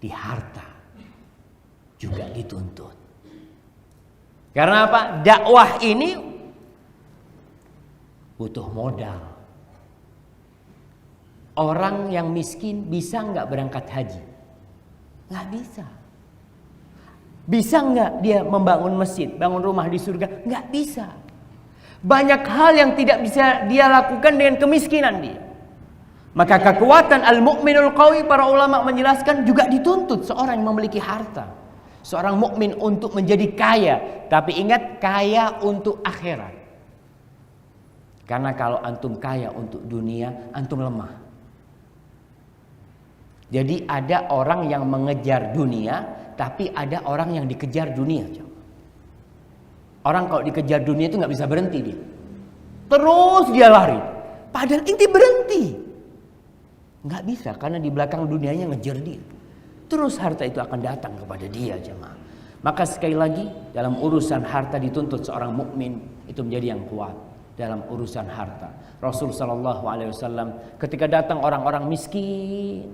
di harta juga dituntut. Karena apa? Dakwah ini butuh modal. Orang yang miskin bisa nggak berangkat haji? Nggak bisa. Bisa nggak dia membangun masjid, bangun rumah di surga? Nggak bisa. Banyak hal yang tidak bisa dia lakukan dengan kemiskinan dia. Maka kekuatan al-mu'minul qawi, para ulama menjelaskan, juga dituntut seorang yang memiliki harta. Seorang mukmin untuk menjadi kaya, tapi ingat, kaya untuk akhirat. Karena kalau antum kaya untuk dunia, antum lemah. Jadi ada orang yang mengejar dunia, tapi ada orang yang dikejar dunia. Orang kalau dikejar dunia itu nggak bisa berhenti dia. Terus dia lari. Padahal inti berhenti. Nggak bisa, karena di belakang dunianya ngejar dia. Terus harta itu akan datang kepada dia, jemaah. Maka sekali lagi, dalam urusan harta dituntut seorang mukmin itu menjadi yang kuat dalam urusan harta. Rasul sallallahu alaihi wasallam ketika datang orang-orang miskin,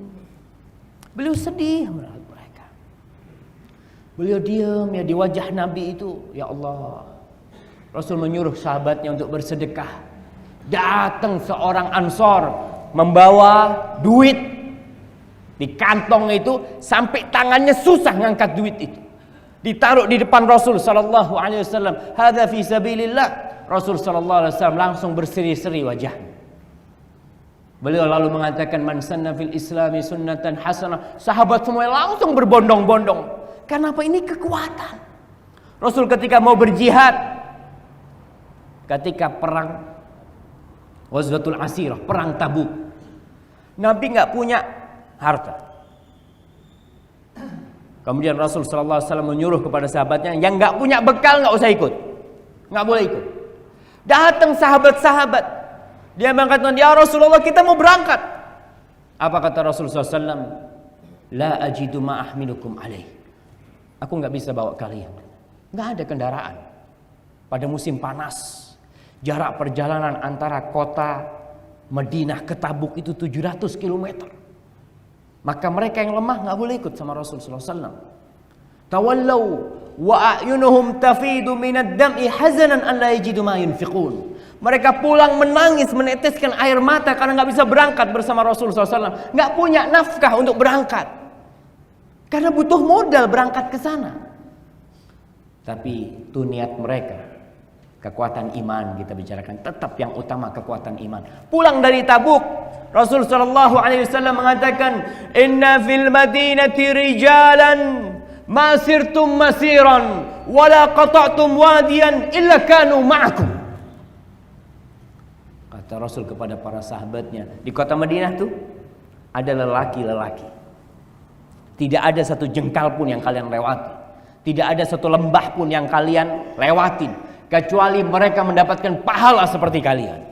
beliau sedih melihat mereka. Beliau diam ya di wajah Nabi itu, ya Allah. Rasul menyuruh sahabatnya untuk bersedekah. Datang seorang Ansor membawa duit di kantong itu sampai tangannya susah ngangkat duit itu. Ditaruh di depan Rasul sallallahu alaihi wasallam. Hadza fi sabilillah. Rasul sallallahu alaihi wasallam langsung berseri-seri wajahnya. Beliau lalu mengatakan, man sanna fil islami sunnatan hasanah. Sahabat semua langsung berbondong-bondong. Karena apa? Ini kekuatan. Rasul ketika mau berjihad, ketika perang Ghazwatul Asirah, perang Tabuk, Nabi nggak punya harta. Kemudian Rasul sallallahu alaihi wasallam menyuruh kepada sahabatnya, yang nggak punya bekal nggak usah ikut, nggak boleh ikut. Datang sahabat-sahabat, dia mengatakan, ya Rasulullah, kita mau berangkat. Apa kata Rasul sallallahu alaihi wasallam? La ajidu ma ahmilukum alaih. Aku nggak bisa bawa kalian. Nggak ada kendaraan. Pada musim panas, jarak perjalanan antara kota Madinah ke Tabuk itu 700 km. Maka mereka yang lemah nggak boleh ikut sama Rasul sallallahu alaihi wasallam. Tawallau wa a'yunuhum tafidu minad dam'i hazanan an la yajidu ma yunfiqun. Mereka pulang menangis, meneteskan air mata karena nggak bisa berangkat bersama Rasul sallallahu alaihi wasallam. Nggak punya nafkah untuk berangkat. Karena butuh modal berangkat ke sana. Tapi itu niat mereka. Kekuatan iman kita bicarakan, tetap yang utama kekuatan iman. Pulang dari Tabuk, Rasul sallallahu alaihi wasallam mengatakan, inna fil madinati rijalan ma sirtum masiran wala qata'tum wadiyan illa kanu ma'akum. Kata Rasul kepada para sahabatnya, di kota Madinah tuh ada lelaki-lelaki. Tidak ada satu jengkal pun yang kalian lewati. Tidak ada satu lembah pun yang kalian lewatin, kecuali mereka mendapatkan pahala seperti kalian.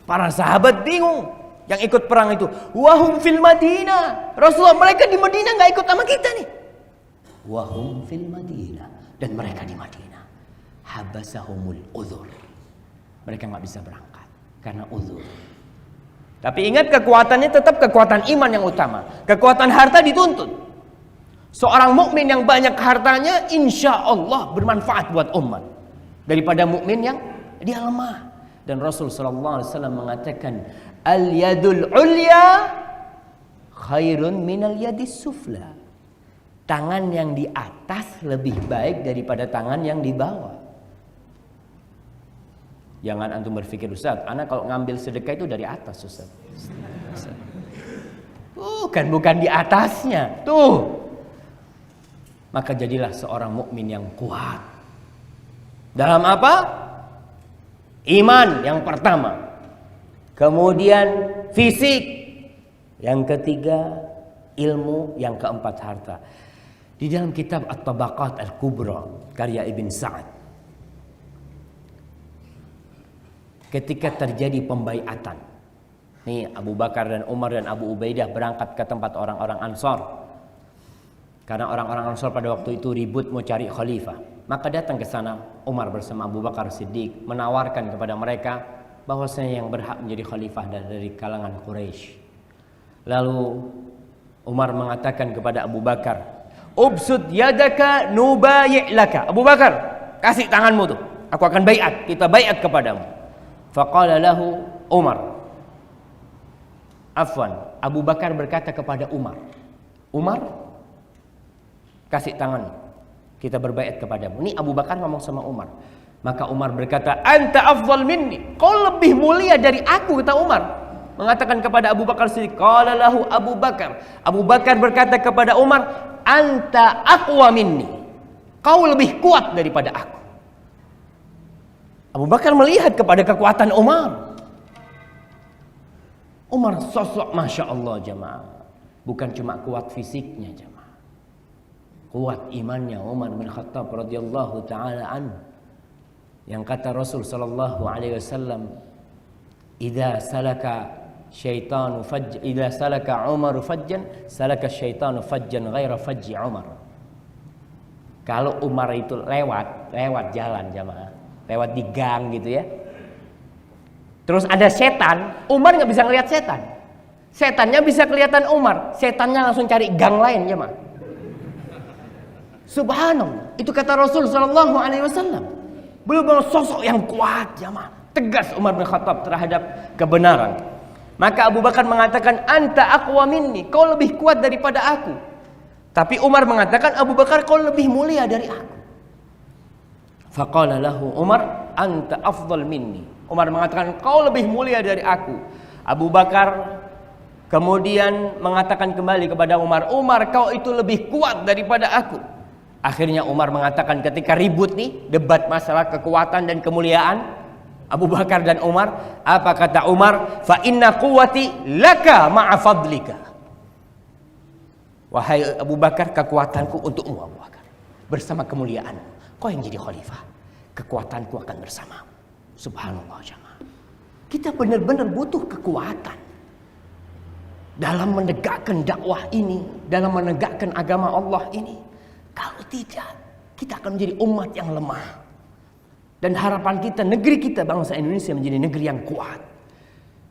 Para sahabat bingung yang ikut perang itu. Wahum fil Madinah. Rasulullah, mereka di Madinah nggak ikut sama kita nih. Wahum fil Madinah, dan mereka di Madinah. Habasahumul uzur. Mereka nggak bisa berangkat karena uzur. Tapi ingat, kekuatannya tetap kekuatan iman yang utama. Kekuatan harta dituntut. Seorang mukmin yang banyak hartanya, insya Allah bermanfaat buat umat, daripada mukmin yang dia lemah. Dan Rasul sallallahu alaihi wasallam mengatakan, al yadul ulya khairun minal yadis sufla. Tangan yang di atas lebih baik daripada tangan yang di bawah. Jangan antum berpikir, Ustaz, anak kalau ngambil sedekah itu dari atas, Ustaz. Bukan di atasnya. Tuh. Maka jadilah seorang mukmin yang kuat. Dalam apa? Iman yang pertama. Kemudian fisik. Yang ketiga ilmu. Yang keempat harta. Di dalam kitab At-Tabaqat Al-Kubra karya Ibn Sa'ad, ketika terjadi pembaiatan, nih Abu Bakar dan Umar dan Abu Ubaidah berangkat ke tempat orang-orang Ansar. Karena orang-orang Ansar pada waktu itu ribut mau cari khalifah. Maka datang ke sana Umar bersama Abu Bakar Siddiq, menawarkan kepada mereka bahwasanya yang berhak menjadi khalifah dari kalangan Quraisy. Lalu Umar mengatakan kepada Abu Bakar, "Ubsud yadaka nubayi' laka." Abu Bakar, kasih tanganmu tuh. Aku akan baiat, kita baiat kepadamu. Faqala lahu Umar. Afwan, Abu Bakar berkata kepada Umar, Umar, kasih tangan, kita berbaiat kepadamu. Ini Abu Bakar ngomong sama Umar. Maka Umar berkata, anta afdal minni, kau lebih mulia dari aku, kata Umar. Mengatakan kepada Abu Bakar Siddiq. Qala lahu Abu Bakar. Abu Bakar berkata kepada Umar, anta aqwa minni, kau lebih kuat daripada aku. Abu Bakar melihat kepada kekuatan Umar. Umar sosok Masya Allah jamaah. Bukan cuma kuat fisiknya jamaah, kuat imannya. Umar bin Khattab radhiyallahu ta'ala anhu, yang kata Rasul sallallahu alaihi wasallam, idza salaka Umar fajjan, salaka syaitanu fajjan ghaira fajji Umar. Kalau Umar itu lewat jalan jamaah, lewat di gang gitu ya, terus ada setan, Umar nggak bisa ngelihat setan. Setannya bisa kelihatan Umar, setannya langsung cari gang lain jamaah. Subhanallah, itu kata Rasul sallallahu alaihi wasallam. Belum sosok yang kuat jamaah, tegas Umar bin Khattab terhadap kebenaran. Maka Abu Bakar mengatakan, anta aqwa minni, kau lebih kuat daripada aku. Tapi Umar mengatakan, Abu Bakar, kau lebih mulia dari aku. Faqala lahu Umar, anta afdal minni. Umar mengatakan, kau lebih mulia dari aku. Abu Bakar kemudian mengatakan kembali kepada Umar, Umar, kau itu lebih kuat daripada aku. Akhirnya Umar mengatakan, ketika ribut nih, debat masalah kekuatan dan kemuliaan Abu Bakar dan Umar, apa kata Umar? Fa inna quwwati laka ma'a fadlika. Wahai Abu Bakar, kekuatanku untukmu Abu Bakar, bersama kemuliaanmu. Kau yang jadi khalifah, kekuatanku akan bersamamu. Subhanallah jamaah. Kita benar-benar butuh kekuatan dalam menegakkan dakwah ini, dalam menegakkan agama Allah ini. Kalau tidak, kita akan menjadi umat yang lemah. Dan harapan kita, negeri kita, bangsa Indonesia menjadi negeri yang kuat.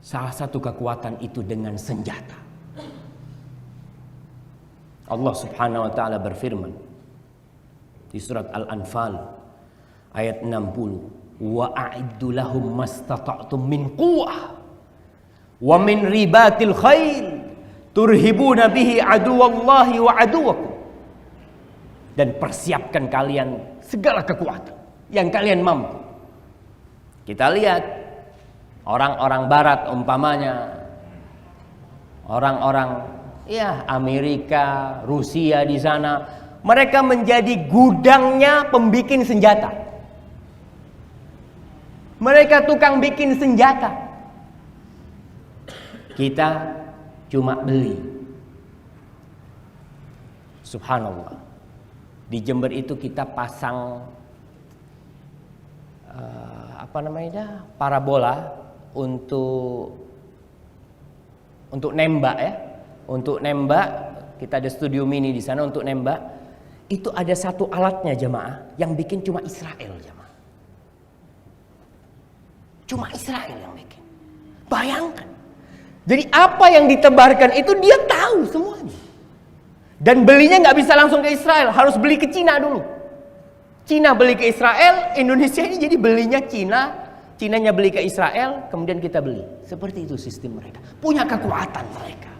Salah satu kekuatan itu dengan senjata. Allah subhanahu wa ta'ala berfirman di surat Al-Anfal ayat 60. Wa a'iddu lahum mastata'tum min quwwah wa min ribatil khail turhibuna bihi aduwallahi wa aduwakum. Dan persiapkan kalian segala kekuatan yang kalian mampu. Kita lihat orang-orang barat umpamanya, orang-orang ya Amerika, Rusia di sana, mereka menjadi gudangnya pembikin senjata. Mereka tukang bikin senjata. Kita cuma beli. Subhanallah. Di Jember itu kita pasang parabola untuk nembak ya. Untuk nembak, kita ada studio mini di sana untuk nembak. Itu ada satu alatnya jamaah yang bikin cuma Israel jamaah. Cuma Israel yang bikin. Bayangkan. Jadi apa yang ditebarkan itu dia tahu semuanya. Dan belinya nggak bisa langsung ke Israel, harus beli ke Cina dulu. Cina beli ke Israel, Indonesia ini jadi belinya Cina, Cinanya beli ke Israel, kemudian kita beli. Seperti itu sistem mereka. Punya kekuatan mereka.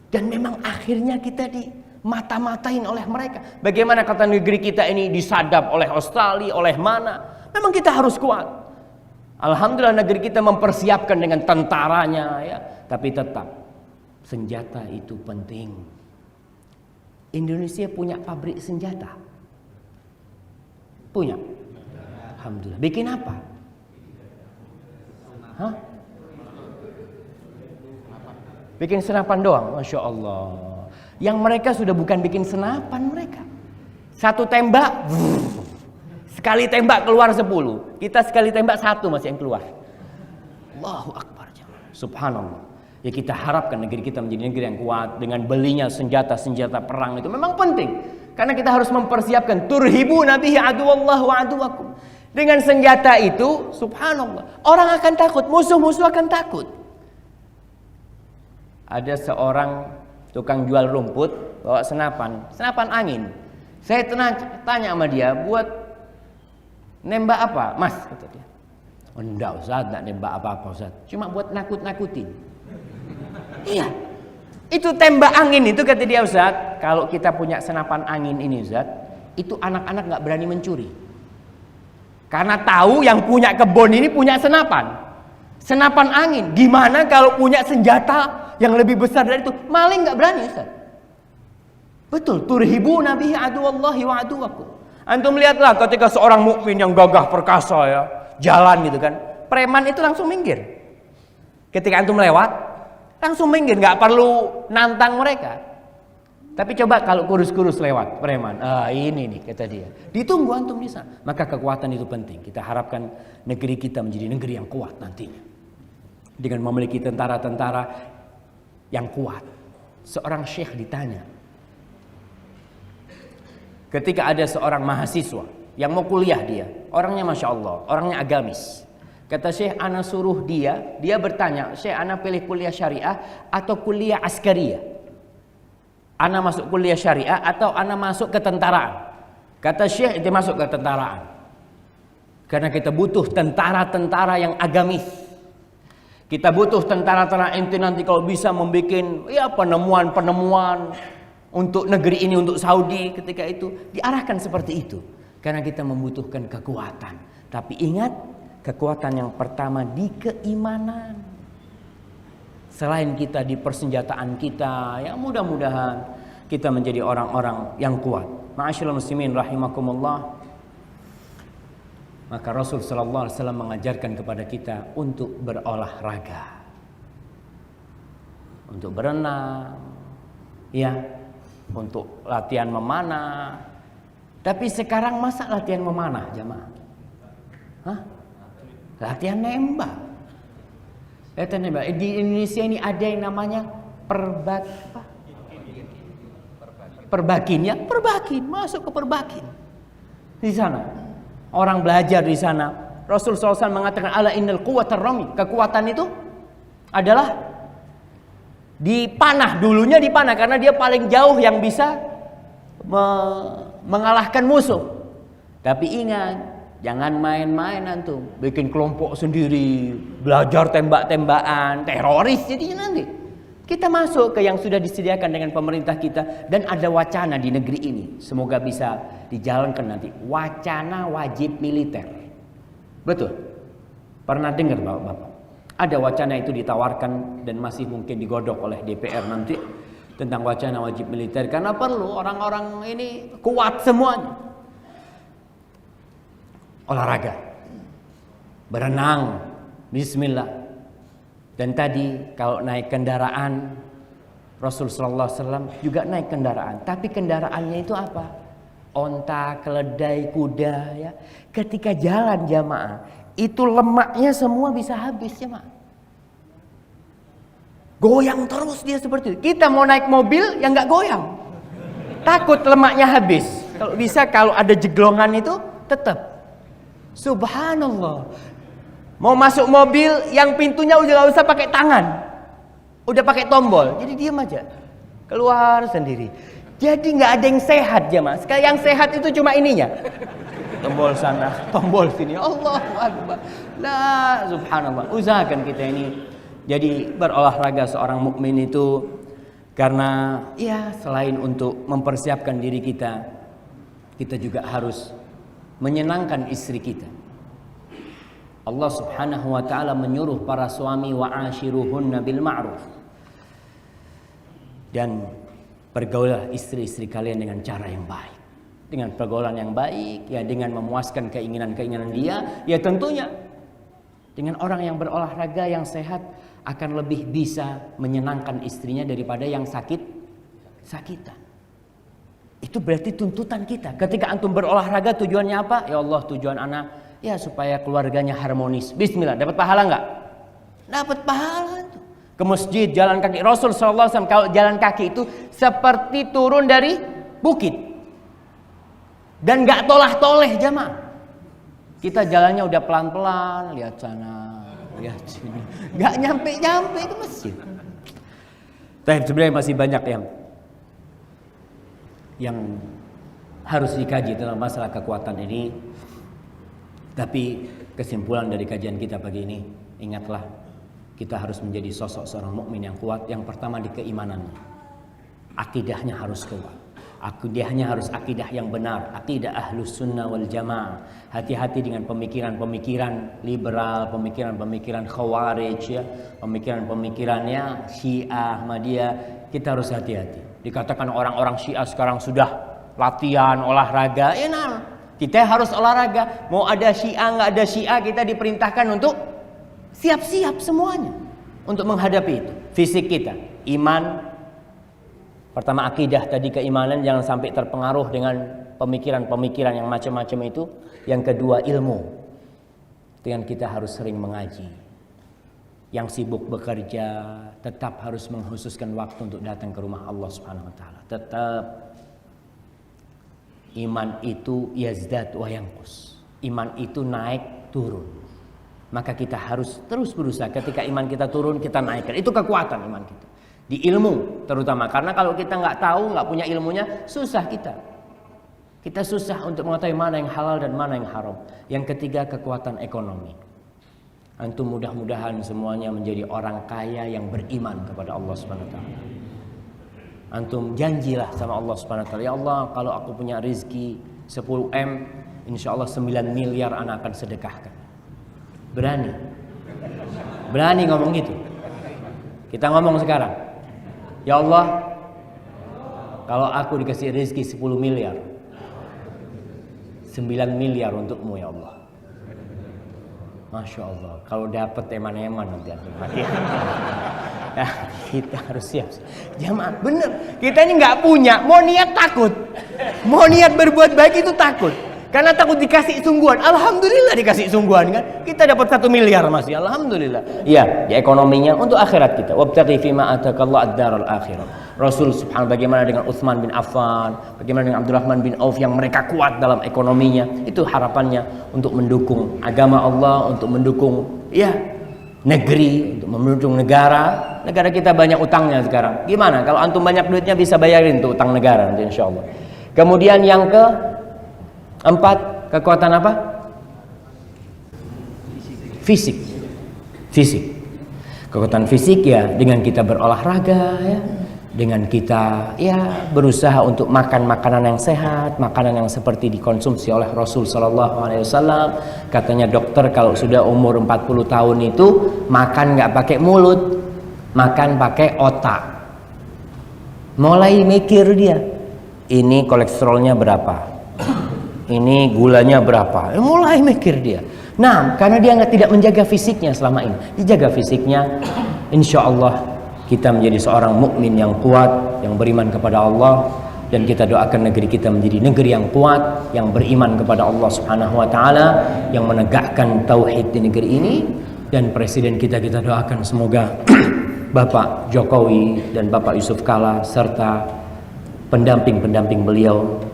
Dan memang akhirnya kita dimata-matain oleh mereka. Bagaimana kata negeri kita ini disadap oleh Australia, oleh mana? Memang kita harus kuat. Alhamdulillah negeri kita mempersiapkan dengan tentaranya ya. Tapi tetap senjata itu penting. Indonesia punya pabrik senjata. Punya. Alhamdulillah. Bikin apa? Hah? Bikin senapan doang. Masya Allah. Yang mereka sudah bukan bikin senapan mereka. Satu tembak. Sekali tembak keluar 10. Kita sekali tembak 1 masih yang keluar. Allahu Akbar. Subhanallah. Ya kita harapkan negeri kita menjadi negeri yang kuat. Dengan belinya senjata-senjata perang itu memang penting. Karena kita harus mempersiapkan. Turhibu nabihi aduwallahu wa aduwakum. Dengan senjata itu, subhanallah, orang akan takut, musuh-musuh akan takut. Ada seorang tukang jual rumput bawa senapan angin. Saya tanya sama dia, buat nembak apa, Mas? Kata dia. Enggak Ustaz, enggak nembak apa-apa Ustaz. Cuma buat nakut-nakutin. Iya. Itu tembak angin itu kata dia Ustaz, kalau kita punya senapan angin ini Ustaz, itu anak-anak enggak berani mencuri. Karena tahu yang punya kebun ini punya senapan. Senapan angin. Gimana kalau punya senjata yang lebih besar dari itu? Maling enggak berani Ustaz. Betul, turhibu nabihi aduwallahi wa aduwakum. Antum lihatlah ketika seorang mukmin yang gagah perkasa ya, jalan gitu kan, preman itu langsung minggir. Ketika antum lewat, langsung minggir, nggak perlu nantang mereka. Tapi coba kalau kurus-kurus lewat preman, ini nih kata dia, ditunggu antum di sana. Maka kekuatan itu penting. Kita harapkan negeri kita menjadi negeri yang kuat nantinya, dengan memiliki tentara-tentara yang kuat. Seorang syekh ditanya, ketika ada seorang mahasiswa yang mau kuliah, dia orangnya Masya Allah, orangnya agamis. Kata Syekh, ana suruh dia bertanya, Syekh, ana pilih kuliah syariah atau kuliah askariyah? Ana masuk kuliah syariah atau ana masuk ketentaraan? Kata Syekh, itu masuk ketentaraan. Karena kita butuh tentara-tentara yang agamis. Kita butuh tentara-tentara ente nanti kalau bisa membuat ya penemuan-penemuan untuk negeri ini, untuk Saudi ketika itu diarahkan seperti itu. Karena kita membutuhkan kekuatan. Tapi ingat, kekuatan yang pertama di keimanan. Selain kita di persenjataan kita, ya mudah-mudahan kita menjadi orang-orang yang kuat. Ma'asyiral muslimin rahimakumullah. Maka Rasul sallallahu alaihi wasallam mengajarkan kepada kita untuk berolahraga. Untuk berenang, ya, untuk latihan memanah. Tapi sekarang masa latihan memanah jamaah? Hah? Latihan nembak. Latihan nembak. Di Indonesia ini ada yang namanya perbakin ya, perbakin, masuk ke perbakin. Di sana orang belajar di sana. Rasul SAW mengatakan ala innal quwwatar rami. Kekuatan itu adalah dipanah, dulunya dipanah karena dia paling jauh yang bisa mengalahkan musuh. Tapi ingat, jangan main-main antum, bikin kelompok sendiri, belajar tembak-tembakan, teroris jadinya nanti. Kita masuk ke yang sudah disediakan dengan pemerintah kita, dan ada wacana di negeri ini, semoga bisa dijalankan nanti, wacana wajib militer. Betul? Pernah dengar Bapak-bapak? Ada wacana itu ditawarkan dan masih mungkin digodok oleh DPR nanti tentang wacana wajib militer, karena perlu orang-orang ini kuat semuanya. Olahraga, berenang, bismillah. Dan tadi kalau naik kendaraan, Rasul sallallahu alaihi wasallam juga naik kendaraan. Tapi kendaraannya itu apa? Onta, keledai, kuda ya. Ketika jalan jamaah, itu lemaknya semua bisa habis jamaah. Goyang terus dia seperti itu. Kita mau naik mobil yang nggak goyang. Takut lemaknya habis. Kalau bisa, kalau ada jeglongan itu tetap. Subhanallah. Mau masuk mobil yang pintunya udah gak usah pakai tangan, udah pakai tombol, jadi diam aja, keluar sendiri. Jadi nggak ada yang sehat jemaah. Sekali yang sehat itu cuma ininya, tombol sana, tombol sini. Allahu Akbar. Lah, subhanallah. Usahakan kita ini jadi berolahraga seorang mukmin itu, karena ya selain untuk mempersiapkan diri kita, kita juga harus menyenangkan istri kita. Allah subhanahu wa ta'ala menyuruh para suami wa'ashiruhunna bil ma'ruf, dan pergaulah istri-istri kalian dengan cara yang baik, dengan pergaulan yang baik ya, dengan memuaskan keinginan-keinginan dia ya, tentunya dengan orang yang berolahraga yang sehat akan lebih bisa menyenangkan istrinya daripada yang sakitan. Itu berarti tuntutan kita. Ketika antum berolahraga tujuannya apa? Ya Allah, tujuan anak ya supaya keluarganya harmonis. Bismillah, dapat pahala enggak? Dapat pahala tuh. Ke masjid jalan kaki. Rasul sallallahu alaihi wasallam kalau jalan kaki itu seperti turun dari bukit. Dan enggak tolah-toleh jamaah. Kita jalannya udah pelan-pelan, lihat sana, lihat sini. Enggak nyampe-nyampe ke masjid. Tapi sebenarnya masih banyak yang harus dikaji dalam masalah kekuatan ini. Tapi Kesimpulan dari kajian kita pagi ini, ingatlah kita harus menjadi sosok seorang mukmin yang kuat. Yang pertama di keimanannya, akidahnya harus kuat. Akidahnya harus akidah yang benar, akidah ahlus sunnah wal jamaah. Hati-hati dengan pemikiran-pemikiran liberal, pemikiran-pemikiran khawarij, ya, pemikiran-pemikirannya Syiah, Ahmadiyah. Kita harus hati-hati. Dikatakan orang-orang Syiah sekarang sudah latihan olahraga, ya nah, kita harus olahraga. Mau ada Syiah nggak ada Syiah, kita diperintahkan untuk siap-siap semuanya untuk menghadapi itu. Fisik kita, iman. Pertama akidah tadi, keimanan, jangan sampai terpengaruh dengan pemikiran-pemikiran yang macam-macam itu. Yang kedua ilmu. Dengan kita harus sering mengaji. Yang sibuk bekerja tetap harus mengkhususkan waktu untuk datang ke rumah Allah Subhanahu wa taala. Tetap iman itu yazdad wa yanqus. Iman itu naik turun. Maka kita harus terus berusaha, ketika iman kita turun kita naikkan. Itu kekuatan iman kita. Di ilmu terutama, karena kalau kita nggak tahu, nggak punya ilmunya, susah kita susah untuk mengetahui mana yang halal dan mana yang haram. Yang ketiga, kekuatan ekonomi. Antum mudah-mudahan semuanya menjadi orang kaya yang beriman kepada Allah Subhanahu wa taala. Antum janjilah sama Allah Subhanahu wa taala, ya Allah, kalau aku punya rezeki 10 M, insya Allah 9 miliar anak akan sedekahkan. Berani ngomong gitu. Kita ngomong sekarang, ya Allah, kalau aku dikasih rezeki 10 miliar, 9 miliar untukmu ya Allah. Masya Allah, kalau dapat eman-eman nanti mati. Nah, kita harus siap. Jamaah, bener. Kita ini nggak punya, mau niat takut, mau niat berbuat baik itu takut. Karena takut dikasih sungguhan. Alhamdulillah dikasih sungguhan kan. Kita dapat 1 miliar masih. Alhamdulillah. Iya, di ekonominya untuk akhirat kita. Wabtaghi fima atakallahu ad-daral akhirah. Rasul subhanahu bagaimana dengan Utsman bin Affan, bagaimana dengan Abdurrahman bin Auf yang mereka kuat dalam ekonominya. Itu harapannya untuk mendukung agama Allah, untuk mendukung ya negeri, untuk mendukung negara. Negara kita banyak utangnya sekarang. Gimana kalau antum banyak duitnya bisa bayarin tuh utang negara nanti insyaallah. Kemudian yang keempat, kekuatan apa? Fisik. Kekuatan fisik ya dengan kita berolahraga ya, dengan kita ya berusaha untuk makan makanan yang sehat, makanan yang seperti dikonsumsi oleh Rasul sallallahu alaihi wasallam. Katanya dokter kalau sudah umur 40 tahun itu makan nggak pakai mulut, makan pakai otak. Mulai mikir dia, ini kolesterolnya berapa? Ini gulanya berapa? Mulai mikir dia. Nah, karena dia tidak menjaga fisiknya selama ini. Dijaga fisiknya, insya Allah kita menjadi seorang mukmin yang kuat, yang beriman kepada Allah, dan kita doakan negeri kita menjadi negeri yang kuat, yang beriman kepada Allah Subhanahu wa taala, yang menegakkan tauhid di negeri ini. Dan presiden kita doakan semoga Bapak Jokowi dan Bapak Yusuf Kala serta pendamping-pendamping beliau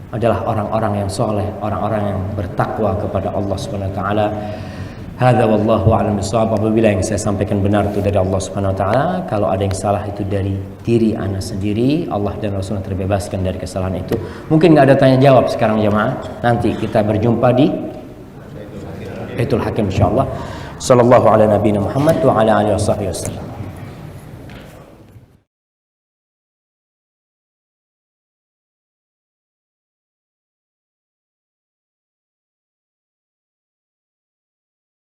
adalah orang-orang yang soleh, orang-orang yang bertakwa kepada Allah Subhanahu wa taala. Hadza wallahu a'lam bishawab. Apabila yang saya sampaikan benar itu dari Allah Subhanahu wa taala, kalau ada yang salah itu dari diri ana sendiri. Allah dan Rasulnya terbebaskan dari kesalahan itu. Mungkin nggak ada tanya jawab sekarang jemaah. Nanti kita berjumpa di Baitul Hakim insyaallah. Sallallahu ala nabiyina Muhammad wa ala alihi wasallam.